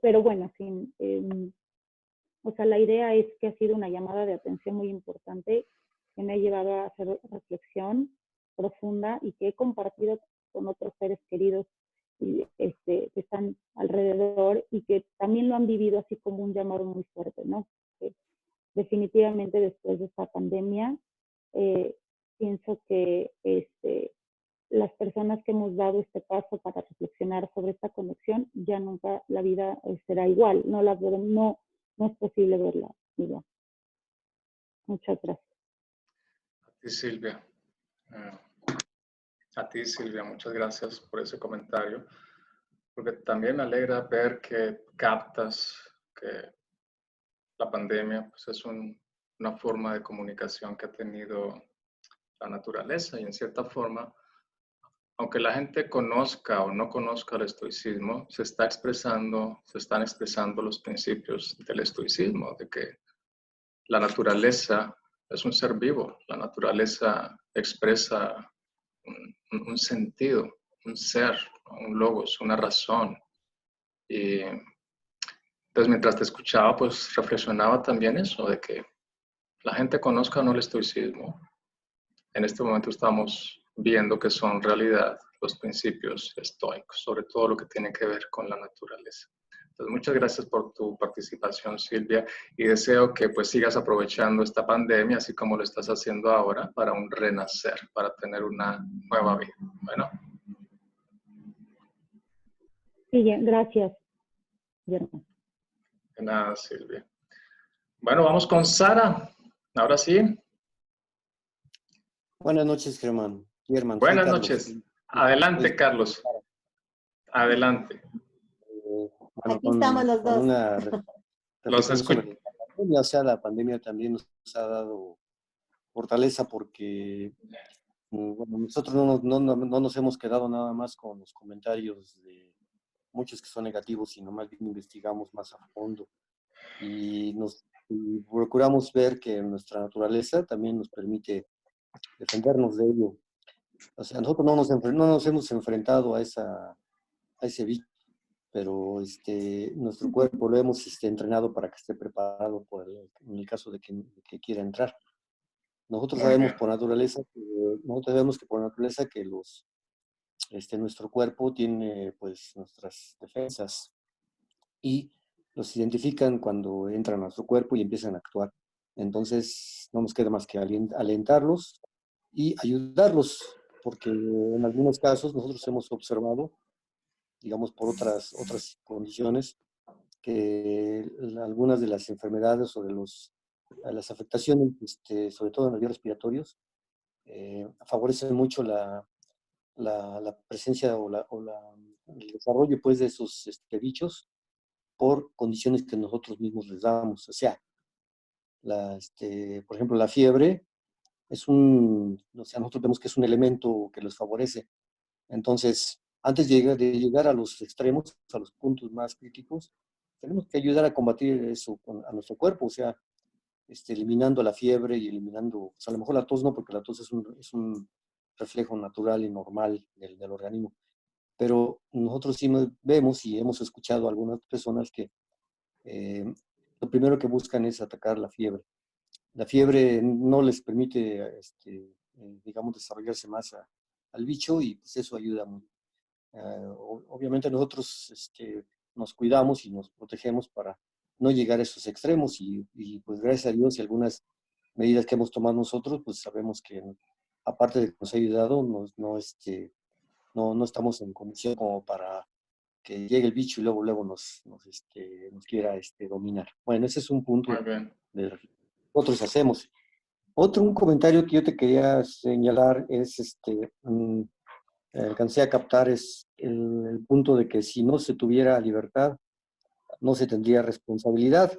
[SPEAKER 4] pero bueno, o sea, la idea es que ha sido una llamada de atención muy importante que me ha llevado a hacer reflexión profunda y que he compartido con otros seres queridos que están alrededor y que también lo han vivido así como un llamado muy fuerte, ¿no? Definitivamente después de esta pandemia, pienso que las personas que hemos dado este paso para reflexionar sobre esta conexión, ya nunca la vida será igual, no es posible verla igual. Muchas gracias.
[SPEAKER 1] A ti, Silvia, muchas gracias por ese comentario, porque también me alegra ver que captas que la pandemia pues, es una forma de comunicación que ha tenido la naturaleza y en cierta forma aunque la gente conozca o no conozca el estoicismo, se están expresando los principios del estoicismo, de que la naturaleza es un ser vivo, la naturaleza expresa un sentido, un ser, un logos, una razón. Y entonces mientras te escuchaba, pues reflexionaba también eso, de que la gente conozca o no el estoicismo. En este momento estamos viendo que son realidad los principios estoicos, sobre todo lo que tiene que ver con la naturaleza. Entonces, muchas gracias por tu participación, Silvia, y deseo que pues sigas aprovechando esta pandemia, así como lo estás haciendo ahora, para un renacer, para tener una nueva vida. Bueno.
[SPEAKER 4] Sí, gracias, Guillermo.
[SPEAKER 1] De nada, Silvia. Bueno, vamos con Sara. Ahora sí.
[SPEAKER 5] Buenas noches, Germán. Soy
[SPEAKER 1] Buenas
[SPEAKER 5] Carlos.
[SPEAKER 1] noches. Adelante, Carlos. Adelante.
[SPEAKER 6] Aquí estamos los dos.
[SPEAKER 5] Una
[SPEAKER 1] Los
[SPEAKER 5] reflexión sobre
[SPEAKER 1] escucho.
[SPEAKER 5] la pandemia. O sea, la pandemia también nos ha dado fortaleza porque bueno, nosotros no nos hemos quedado nada más con los comentarios de muchos que son negativos, sino más bien investigamos más a fondo y procuramos ver que nuestra naturaleza también nos permite defendernos de ello. O sea, nosotros no nos hemos enfrentado a ese bicho, pero nuestro cuerpo lo hemos entrenado para que esté preparado en el caso de que quiera entrar. Nosotros sabemos por naturaleza que nuestro cuerpo tiene pues nuestras defensas y los identifican cuando entran a nuestro cuerpo y empiezan a actuar. Entonces no nos queda más que alentarlos y ayudarlos, porque en algunos casos nosotros hemos observado, digamos por otras condiciones, que algunas de las enfermedades o de las afectaciones, sobre todo en los vías respiratorios, favorecen mucho la presencia el desarrollo pues, de esos bichos por condiciones que nosotros mismos les damos. O sea, por ejemplo, la fiebre nosotros vemos que es un elemento que los favorece. Entonces, antes de llegar a los extremos, a los puntos más críticos, tenemos que ayudar a combatir eso a nuestro cuerpo, o sea, eliminando la fiebre y eliminando, o sea, a lo mejor la tos no, porque la tos es un reflejo natural y normal del organismo. Pero nosotros sí vemos y hemos escuchado a algunas personas que lo primero que buscan es atacar la fiebre. La fiebre no les permite, digamos, desarrollarse más al bicho y pues eso ayuda mucho. Obviamente nosotros nos cuidamos y nos protegemos para no llegar a esos extremos y pues gracias a Dios y algunas medidas que hemos tomado nosotros, pues sabemos que aparte de que nos ha ayudado, no estamos en condición como para que llegue el bicho y luego nos quiera dominar. Bueno, ese es un punto
[SPEAKER 1] Muy bien.
[SPEAKER 5] de lo que nosotros hacemos. Un comentario que yo te quería señalar es, alcancé a captar es el punto de que si no se tuviera libertad, no se tendría responsabilidad.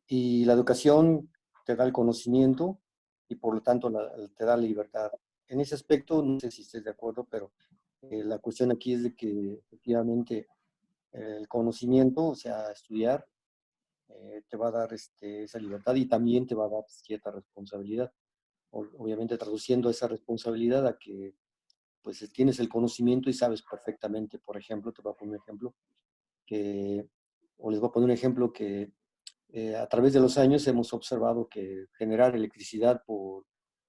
[SPEAKER 5] Y la educación te da el conocimiento y por lo tanto te da la libertad. En ese aspecto, no sé si estés de acuerdo, pero la cuestión aquí es de que efectivamente el conocimiento, o sea, estudiar, te va a dar esa libertad y también te va a dar cierta responsabilidad. Obviamente traduciendo esa responsabilidad a que pues tienes el conocimiento y sabes perfectamente, por ejemplo, te voy a poner un ejemplo, les voy a poner un ejemplo que a través de los años hemos observado que generar electricidad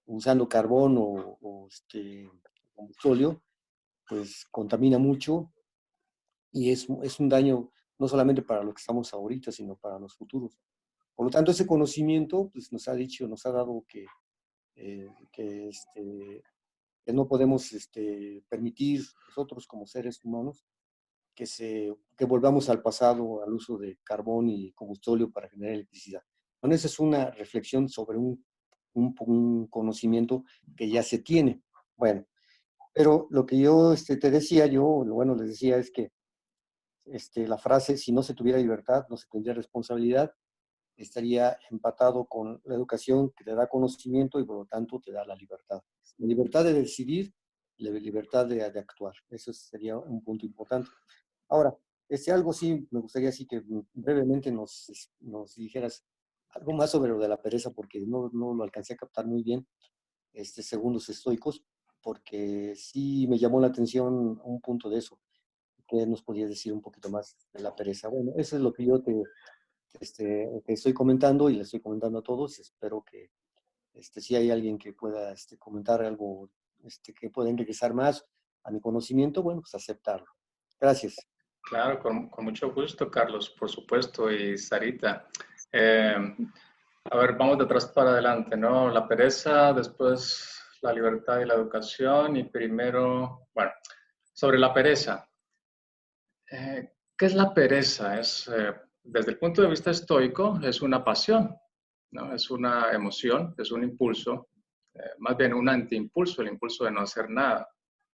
[SPEAKER 5] usando carbón o combustóleo, pues contamina mucho y es un daño no solamente para lo que estamos ahorita, sino para los futuros. Por lo tanto, ese conocimiento pues, nos ha dado que no podemos permitir nosotros como seres humanos que volvamos al pasado, al uso de carbón y combustóleo para generar electricidad. Bueno, esa es una reflexión sobre un conocimiento que ya se tiene. Bueno, pero lo que yo te decía, les decía es que la frase, si no se tuviera libertad, no se tendría responsabilidad, estaría empatado con la educación que te da conocimiento y por lo tanto te da la libertad. La libertad de decidir libertad de actuar. Eso sería un punto importante. Ahora, algo sí, me gustaría sí que brevemente nos dijeras algo más sobre lo de la pereza, porque no lo alcancé a captar muy bien, según los estoicos, porque sí me llamó la atención un punto de eso. ¿Qué nos podías decir un poquito más de la pereza? Bueno, eso es lo que yo te estoy comentando y le estoy comentando a todos. Espero que si hay alguien que pueda comentar algo que pueda enriquecer más a mi conocimiento, bueno, pues aceptarlo. Gracias.
[SPEAKER 1] Claro, con mucho gusto, Carlos, por supuesto, y Sarita. A ver, vamos de atrás para adelante, ¿no? La pereza, después la libertad y la educación, y primero, bueno, sobre la pereza. ¿Qué es la pereza? Desde el punto de vista estoico, es una pasión, ¿no? Es una emoción, es un impulso, más bien un antiimpulso, el impulso de no hacer nada.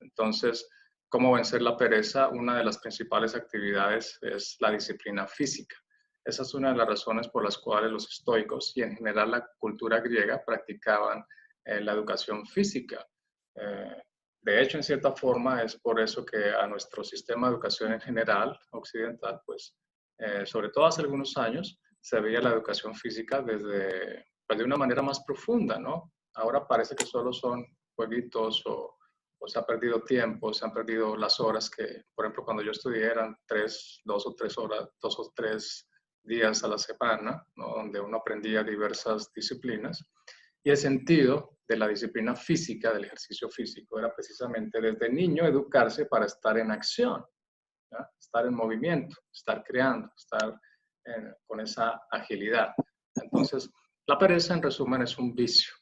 [SPEAKER 1] Entonces, ¿cómo vencer la pereza? Una de las principales actividades es la disciplina física. Esa es una de las razones por las cuales los estoicos y en general la cultura griega practicaban la educación física. De hecho, en cierta forma, es por eso que a nuestro sistema de educación en general, occidental, pues, sobre todo hace algunos años, se veía la educación física pues, de una manera más profunda, ¿no? Ahora parece que solo son jueguitos o se ha perdido tiempo, se han perdido las horas que, por ejemplo, cuando yo estudié eran 2 o 3 horas, 2 o 3 días a la semana, ¿no? Donde uno aprendía diversas disciplinas. Y el sentido de la disciplina física, del ejercicio físico, era precisamente desde niño educarse para estar en acción, ¿ya? Estar en movimiento, estar creando, estar con esa agilidad. Entonces, la pereza, en resumen, es un vicio,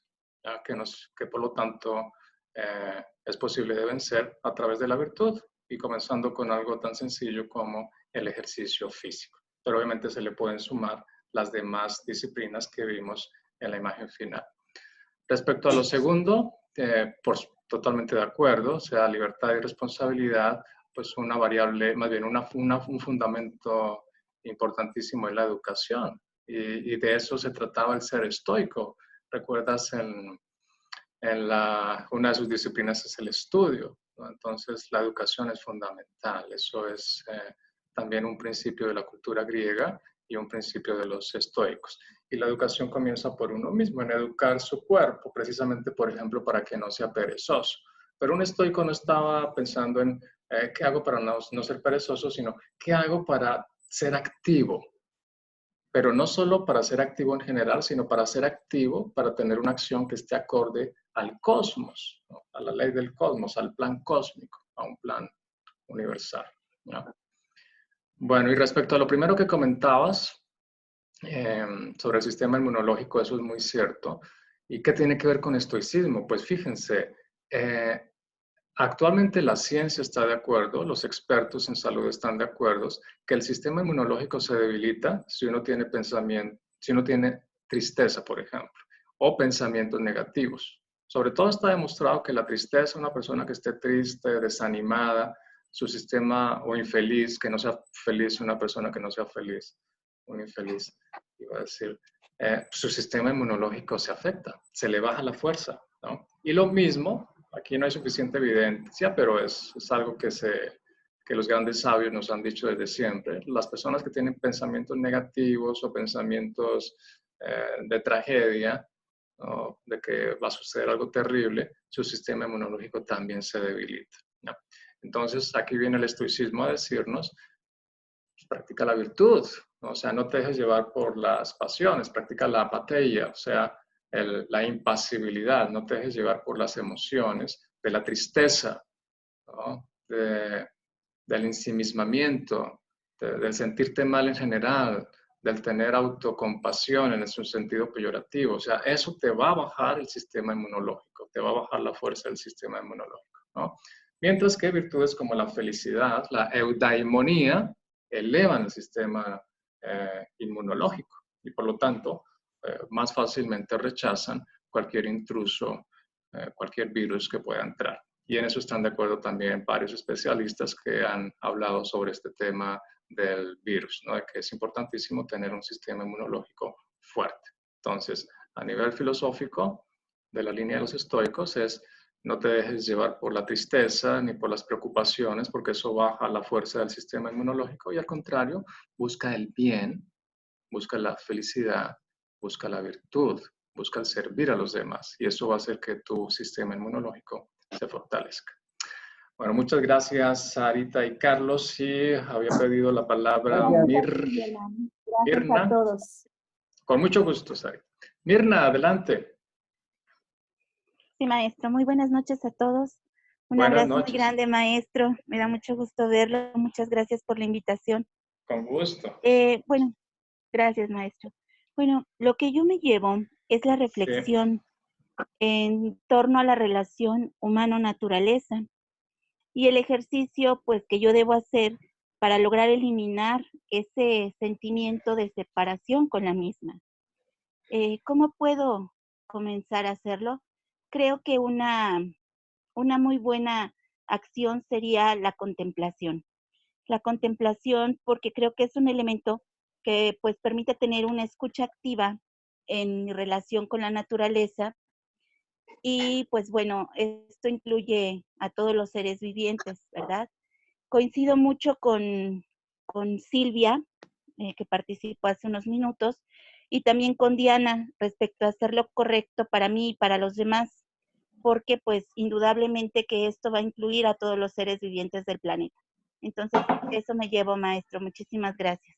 [SPEAKER 1] ¿ya? Que por lo tanto es posible de vencer a través de la virtud y comenzando con algo tan sencillo como el ejercicio físico. Pero obviamente se le pueden sumar las demás disciplinas que vimos en la imagen final. Respecto a lo segundo, totalmente de acuerdo, o sea, libertad y responsabilidad, pues una variable, más bien un fundamento importantísimo es la educación. Y de eso se trataba el ser estoico. ¿Recuerdas? Una de sus disciplinas es el estudio, ¿no? Entonces, la educación es fundamental. Eso es también un principio de la cultura griega y un principio de los estoicos. Y la educación comienza por uno mismo, en educar su cuerpo, precisamente, por ejemplo, para que no sea perezoso. Pero un estoico no estaba pensando en qué hago para no ser perezoso, sino qué hago para ser activo. Pero no solo para ser activo en general, sino para ser activo, para tener una acción que esté acorde al cosmos, ¿no? A la ley del cosmos, al plan cósmico, a un plan universal, ¿no? Bueno, y respecto a lo primero que comentabas, sobre el sistema inmunológico, eso es muy cierto. ¿Y qué tiene que ver con estoicismo? Pues fíjense, actualmente la ciencia está de acuerdo, los expertos en salud están de acuerdo, que el sistema inmunológico se debilita si uno tiene pensamiento, si uno tiene tristeza, por ejemplo, o pensamientos negativos. Sobre todo está demostrado que la tristeza, una persona que esté triste, desanimada, su sistema, o infeliz, que no sea feliz, una persona que no sea feliz, un infeliz, iba a decir, su sistema inmunológico se afecta, se le baja la fuerza, ¿no? Y lo mismo, aquí no hay suficiente evidencia, pero es algo que los grandes sabios nos han dicho desde siempre. Las personas que tienen pensamientos negativos o pensamientos de tragedia, ¿no? De que va a suceder algo terrible, su sistema inmunológico también se debilita, ¿no? Entonces, aquí viene el estoicismo a decirnos, pues, practica la virtud, ¿no? O sea, no te dejes llevar por las pasiones, practica la apatheia, o sea, la impasibilidad, no te dejes llevar por las emociones, de la tristeza, ¿no? Del ensimismamiento, del sentirte mal en general, del tener autocompasión en su sentido peyorativo. O sea, eso te va a bajar el sistema inmunológico, te va a bajar la fuerza del sistema inmunológico, ¿no? Mientras que virtudes como la felicidad, la eudaimonía, elevan el sistema inmunológico y por lo tanto más fácilmente rechazan cualquier intruso, cualquier virus que pueda entrar. Y en eso están de acuerdo también varios especialistas que han hablado sobre este tema del virus, ¿no? De que es importantísimo tener un sistema inmunológico fuerte. Entonces, a nivel filosófico, de la línea de los estoicos, es no te dejes llevar por la tristeza ni por las preocupaciones, porque eso baja la fuerza del sistema inmunológico, y al contrario, busca el bien, busca la felicidad, busca la virtud, busca el servir a los demás, y eso va a hacer que tu sistema inmunológico se fortalezca. Bueno, muchas gracias, Sarita y Carlos. Sí, había pedido la palabra
[SPEAKER 6] Gracias
[SPEAKER 1] Mirna.
[SPEAKER 6] a todos.
[SPEAKER 1] Con mucho gusto, Sarita. Mirna, adelante.
[SPEAKER 2] Sí, maestro. Muy buenas noches a todos. Un
[SPEAKER 1] Buenas
[SPEAKER 2] abrazo
[SPEAKER 1] noches.
[SPEAKER 2] muy grande, maestro. Me da mucho gusto verlo. Muchas gracias por la invitación.
[SPEAKER 1] Con gusto.
[SPEAKER 2] Bueno, gracias, maestro. Bueno, lo que yo me llevo es la reflexión en torno a la relación humano-naturaleza y el ejercicio, pues, que yo debo hacer para lograr eliminar ese sentimiento de separación con la misma. ¿Cómo puedo comenzar a hacerlo? Creo que una muy buena acción sería la contemplación. La contemplación, porque creo que es un elemento que pues permite tener una escucha activa en mi relación con la naturaleza. Y pues bueno, esto incluye a todos los seres vivientes, ¿verdad? Coincido mucho con Silvia, que participó hace unos minutos, y también con Diana respecto a hacer lo correcto para mí y para los demás, porque pues indudablemente que esto va a incluir a todos los seres vivientes del planeta. Entonces, eso me llevo, maestro. Muchísimas gracias.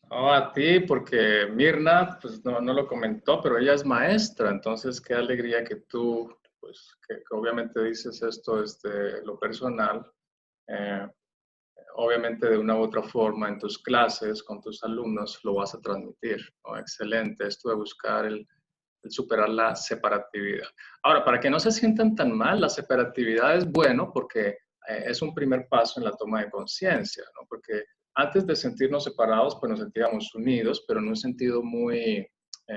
[SPEAKER 1] Oh, a ti, porque Mirna, pues no lo comentó, pero ella es maestra, entonces qué alegría que tú, pues que obviamente dices esto desde lo personal, obviamente de una u otra forma en tus clases, con tus alumnos, lo vas a transmitir, ¿no? Excelente, esto de buscar el superar la separatividad. Ahora, para que no se sientan tan mal, la separatividad es bueno porque es un primer paso en la toma de conciencia, ¿no? Porque antes de sentirnos separados, pues nos sentíamos unidos, pero en un sentido muy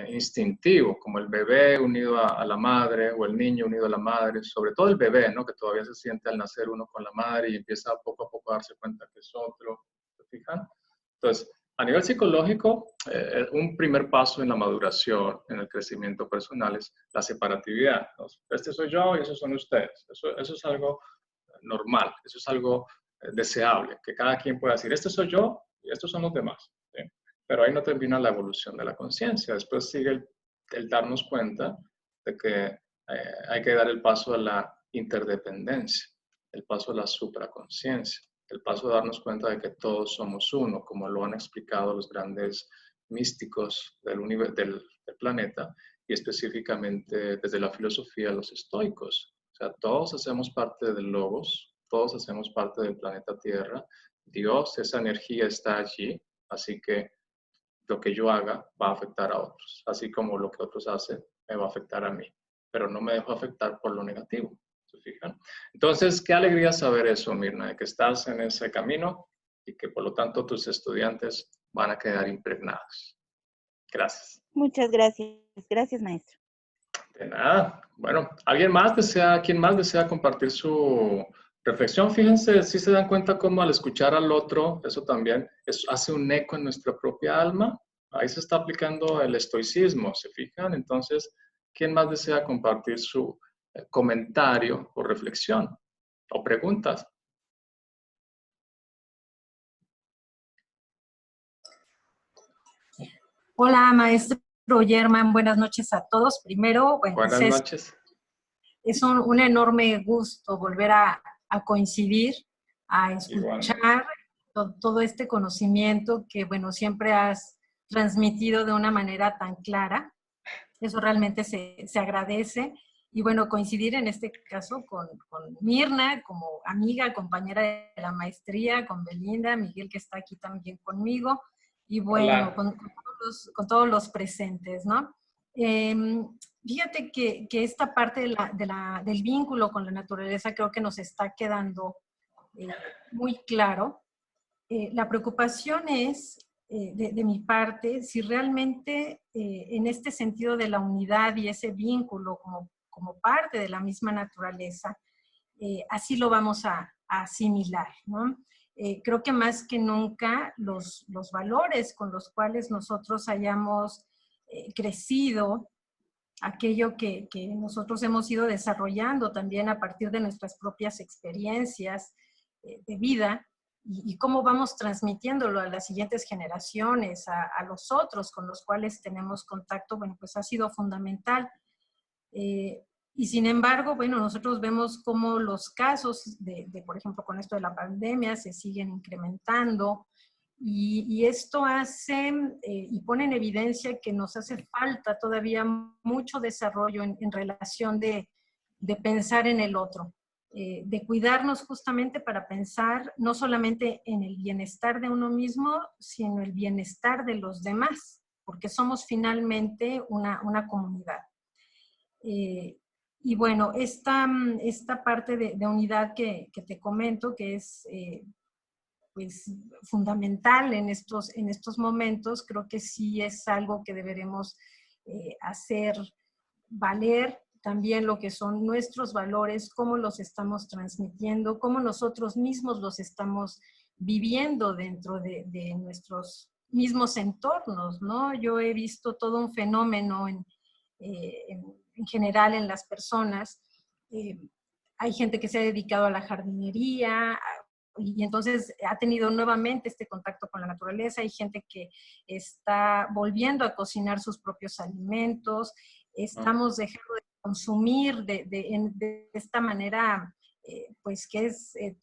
[SPEAKER 1] instintivo, como el bebé unido a la madre o el niño unido a la madre, sobre todo el bebé, ¿no? Que todavía se siente al nacer uno con la madre y empieza poco a poco a darse cuenta que es otro, ¿se fijan? Entonces, a nivel psicológico, un primer paso en la maduración, en el crecimiento personal, es la separatividad, ¿no? Este soy yo y esos son ustedes. Eso es algo normal, eso es algo deseable, que cada quien pueda decir, este soy yo y estos son los demás, ¿sí? Pero ahí no termina la evolución de la conciencia. Después sigue el darnos cuenta de que hay que dar el paso a la interdependencia, el paso a la supraconciencia, el paso a darnos cuenta de que todos somos uno, como lo han explicado los grandes místicos del planeta, y específicamente desde la filosofía de los estoicos. O sea, todos hacemos parte del Logos, todos hacemos parte del planeta Tierra. Dios, esa energía está allí, así que lo que yo haga va a afectar a otros, así como lo que otros hacen me va a afectar a mí, pero no me dejo afectar por lo negativo. ¿Se fijan? Entonces, qué alegría saber eso, Mirna, de que estás en ese camino y que por lo tanto tus estudiantes van a quedar impregnados. Gracias.
[SPEAKER 2] Muchas gracias. Gracias, maestro.
[SPEAKER 1] De nada. Bueno, ¿quién más desea compartir su reflexión? Fíjense, si se dan cuenta cómo al escuchar al otro, eso también hace un eco en nuestra propia alma. Ahí se está aplicando el estoicismo, ¿se fijan? Entonces, ¿quién más desea compartir su comentario o reflexión o preguntas?
[SPEAKER 7] Hola, maestro Germán, buenas noches a todos. Primero, bueno,
[SPEAKER 1] buenas noches.
[SPEAKER 7] Es un enorme gusto volver a coincidir, a escuchar todo este conocimiento que, bueno, siempre has transmitido de una manera tan clara. Eso realmente se agradece. Y bueno, coincidir en este caso con Mirna, como amiga, compañera de la maestría, con Belinda, Miguel, que está aquí también conmigo, y bueno, con todos los presentes, ¿no? Fíjate que esta parte del vínculo con la naturaleza creo que nos está quedando muy claro. La preocupación es, de mi parte, si realmente en este sentido de la unidad y ese vínculo como parte de la misma naturaleza, así lo vamos a asimilar, ¿no? Creo que más que nunca los valores con los cuales nosotros hayamos crecido aquello que nosotros hemos ido desarrollando también a partir de nuestras propias experiencias de vida, y cómo vamos transmitiéndolo a las siguientes generaciones, a los otros con los cuales tenemos contacto, bueno, pues ha sido fundamental. Y sin embargo, bueno, nosotros vemos cómo los casos por ejemplo, con esto de la pandemia se siguen incrementando, y esto hace y pone en evidencia que nos hace falta todavía mucho desarrollo en relación de pensar en el otro. De cuidarnos justamente para pensar no solamente en el bienestar de uno mismo, sino el bienestar de los demás, porque somos finalmente una comunidad. Y bueno, esta parte de unidad que te comento, que es pues, fundamental en estos momentos, creo que sí es algo que deberemos hacer valer, también lo que son nuestros valores, cómo los estamos transmitiendo, cómo nosotros mismos los estamos viviendo dentro de nuestros mismos entornos, ¿no? Yo he visto todo un fenómeno en general en las personas. Hay gente que se ha dedicado a la jardinería, y entonces ha tenido nuevamente este contacto con la naturaleza. Hay gente que está volviendo a cocinar sus propios alimentos. Estamos dejando de consumir de esta manera, pues que es en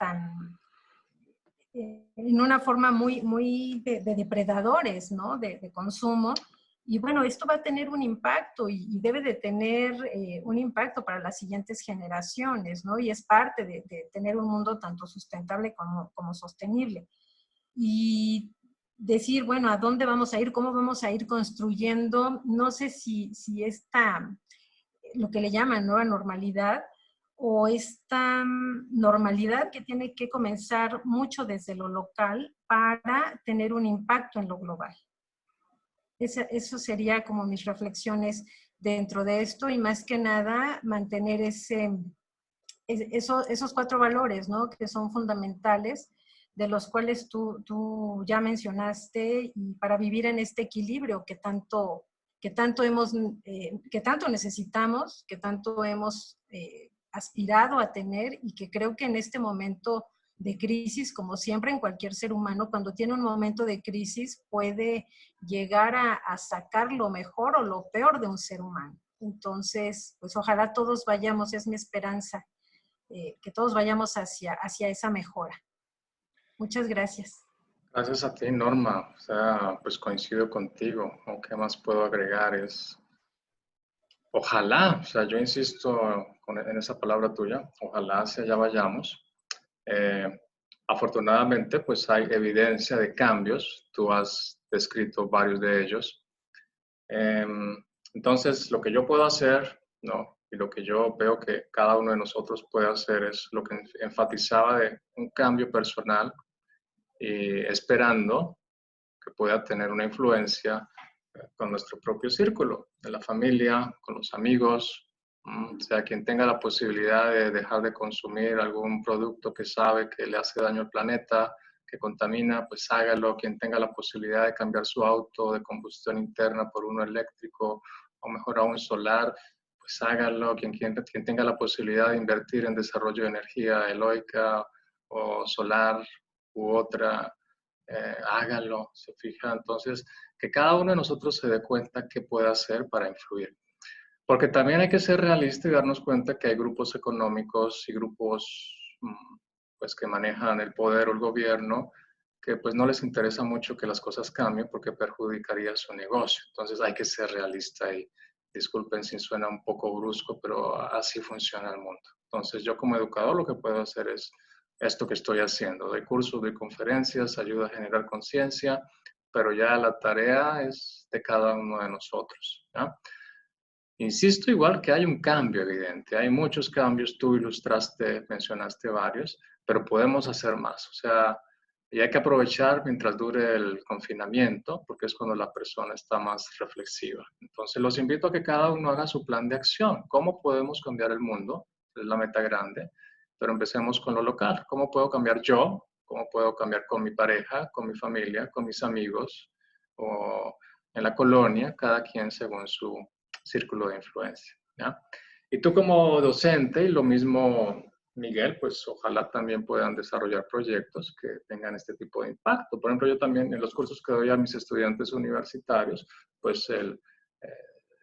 [SPEAKER 7] una forma muy de depredadores, ¿no? De consumo. Y bueno, esto va a tener un impacto y debe de tener un impacto para las siguientes generaciones, ¿no? Y es parte de tener un mundo tanto sustentable como sostenible. Y decir, bueno, ¿a dónde vamos a ir? ¿Cómo vamos a ir construyendo? No sé si lo que le llaman nueva normalidad, o esta normalidad que tiene que comenzar mucho desde lo local para tener un impacto en lo global. Eso sería como mis reflexiones dentro de esto, y más que nada mantener esos 4 valores, ¿no? Que son fundamentales, de los cuales tú ya mencionaste, y para vivir en este equilibrio que tanto necesitamos, que tanto hemos aspirado a tener, y que creo que en este momento de crisis, como siempre en cualquier ser humano, cuando tiene un momento de crisis puede llegar a sacar lo mejor o lo peor de un ser humano. Entonces, pues ojalá todos vayamos, es mi esperanza, que todos vayamos hacia esa mejora. Muchas gracias.
[SPEAKER 1] Gracias a ti, Norma. O sea, pues coincido contigo. ¿O qué más puedo agregar? Ojalá, o sea, yo insisto en esa palabra tuya, ojalá hacia allá vayamos. Afortunadamente, pues hay evidencia de cambios. Tú has descrito varios de ellos. Entonces, lo que yo puedo hacer, ¿no? Y lo que yo veo que cada uno de nosotros puede hacer es lo que enfatizaba de un cambio personal, y esperando que pueda tener una influencia con nuestro propio círculo, de la familia, con los amigos, o sea, quien tenga la posibilidad de dejar de consumir algún producto que sabe que le hace daño al planeta, que contamina, pues hágalo. Quien tenga la posibilidad de cambiar su auto de combustión interna por uno eléctrico, o mejor aún solar, pues hágalo. Quien tenga la posibilidad de invertir en desarrollo de energía eólica o solar u otra, hágalo, se fija. Entonces, que cada uno de nosotros se dé cuenta qué puede hacer para influir. Porque también hay que ser realista y darnos cuenta que hay grupos económicos y grupos pues, que manejan el poder o el gobierno, que pues no les interesa mucho que las cosas cambien porque perjudicaría su negocio. Entonces hay que ser realista, y disculpen si suena un poco brusco, pero así funciona el mundo. Entonces yo como educador lo que puedo hacer es esto que estoy haciendo. Doy cursos, doy conferencias, ayudo a generar conciencia, pero ya la tarea es de cada uno de nosotros, ¿ya? Insisto igual que hay un cambio evidente, hay muchos cambios, tú ilustraste, mencionaste varios, pero podemos hacer más. O sea, y hay que aprovechar mientras dure el confinamiento, porque es cuando la persona está más reflexiva. Entonces los invito a que cada uno haga su plan de acción. ¿Cómo podemos cambiar el mundo? Es la meta grande, pero empecemos con lo local. ¿Cómo puedo cambiar yo? ¿Cómo puedo cambiar con mi pareja, con mi familia, con mis amigos, o en la colonia, cada quien según su círculo de influencia, ¿ya? Y tú como docente, y lo mismo Miguel, pues ojalá también puedan desarrollar proyectos que tengan este tipo de impacto. Por ejemplo, yo también en los cursos que doy a mis estudiantes universitarios, pues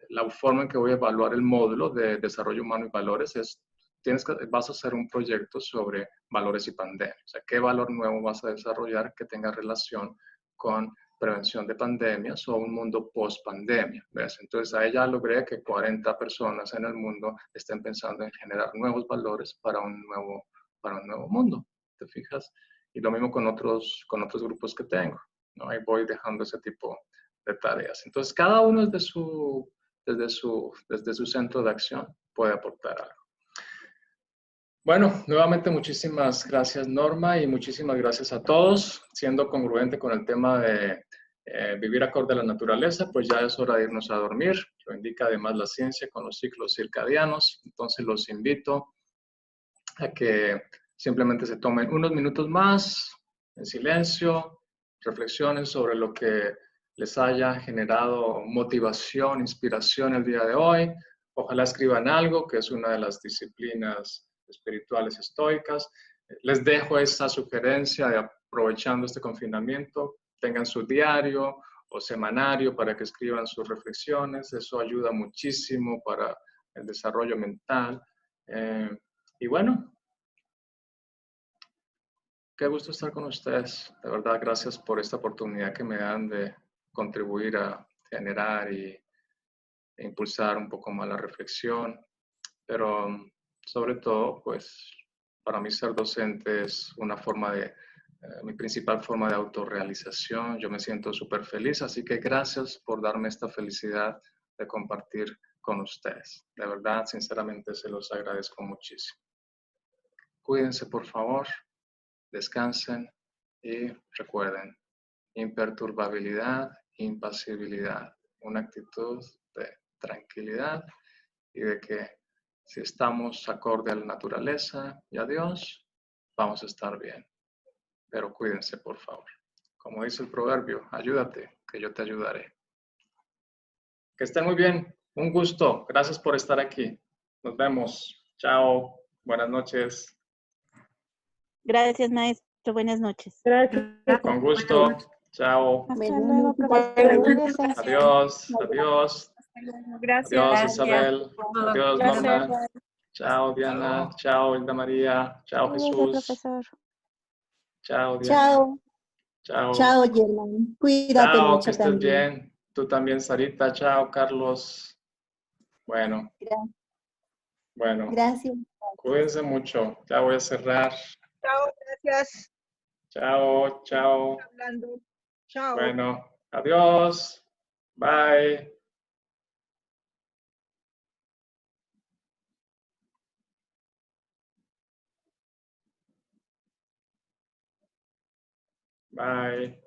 [SPEAKER 1] la forma en que voy a evaluar el módulo de desarrollo humano y valores es, vas a hacer un proyecto sobre valores y pandemia. O sea, ¿qué valor nuevo vas a desarrollar que tenga relación con prevención de pandemias o un mundo post-pandemia? ¿Ves? Entonces, ahí ya logré que 40 personas en el mundo estén pensando en generar nuevos valores para un nuevo mundo. ¿Te fijas? Y lo mismo con otros grupos que tengo, ¿no? Ahí voy dejando ese tipo de tareas. Entonces, cada uno desde su centro de acción puede aportar algo. Bueno, nuevamente muchísimas gracias Norma y muchísimas gracias a todos. Siendo congruente con el tema de vivir acorde a la naturaleza, pues ya es hora de irnos a dormir. Lo indica además la ciencia con los ciclos circadianos. Entonces los invito a que simplemente se tomen unos minutos más en silencio, reflexionen sobre lo que les haya generado motivación, inspiración el día de hoy. Ojalá escriban algo, que es una de las disciplinas espirituales estoicas. Les dejo esa sugerencia de, aprovechando este confinamiento, tengan su diario o semanario para que escriban sus reflexiones. Eso ayuda muchísimo para el desarrollo mental. Y bueno, qué gusto estar con ustedes. De verdad, gracias por esta oportunidad que me dan de contribuir a generar e impulsar un poco más la reflexión. Pero sobre todo, pues para mí ser docente es una forma mi principal forma de autorrealización. Yo me siento súper feliz, así que gracias por darme esta felicidad de compartir con ustedes. De verdad, sinceramente, se los agradezco muchísimo. Cuídense, por favor, descansen y recuerden, imperturbabilidad, impasibilidad, una actitud de tranquilidad y de que si estamos acorde a la naturaleza y a Dios, vamos a estar bien. Pero cuídense, por favor. Como dice el proverbio, ayúdate, que yo te ayudaré. Que estén muy bien. Un gusto. Gracias por estar aquí. Nos vemos. Chao. Buenas noches.
[SPEAKER 6] Gracias, maestro. Buenas noches.
[SPEAKER 4] Gracias.
[SPEAKER 1] Con gusto. Chao.
[SPEAKER 2] Hasta luego, profesor.
[SPEAKER 3] Buenas
[SPEAKER 2] Cuídese.
[SPEAKER 1] Adiós. Adiós.
[SPEAKER 3] Gracias.
[SPEAKER 1] Adiós, Isabel. Adiós,
[SPEAKER 3] Gracias.
[SPEAKER 1] Norma. Chao, Diana. Chao, Hilda María. Chao,
[SPEAKER 2] Cuídese,
[SPEAKER 1] Jesús.
[SPEAKER 2] profesor.
[SPEAKER 1] Chao, Diana.
[SPEAKER 6] Chao.
[SPEAKER 1] Chao.
[SPEAKER 6] Chao, Germán. Cuídate
[SPEAKER 1] Chao, que
[SPEAKER 6] mucho
[SPEAKER 1] estés
[SPEAKER 6] también.
[SPEAKER 1] bien. Tú también, Sarita. Chao, Carlos. Bueno,
[SPEAKER 6] Gracias.
[SPEAKER 1] cuídense mucho. Ya voy a cerrar.
[SPEAKER 8] Chao, gracias.
[SPEAKER 1] Chao, chao.
[SPEAKER 8] Hablando. Chao.
[SPEAKER 1] Bueno, adiós. Bye. Bye.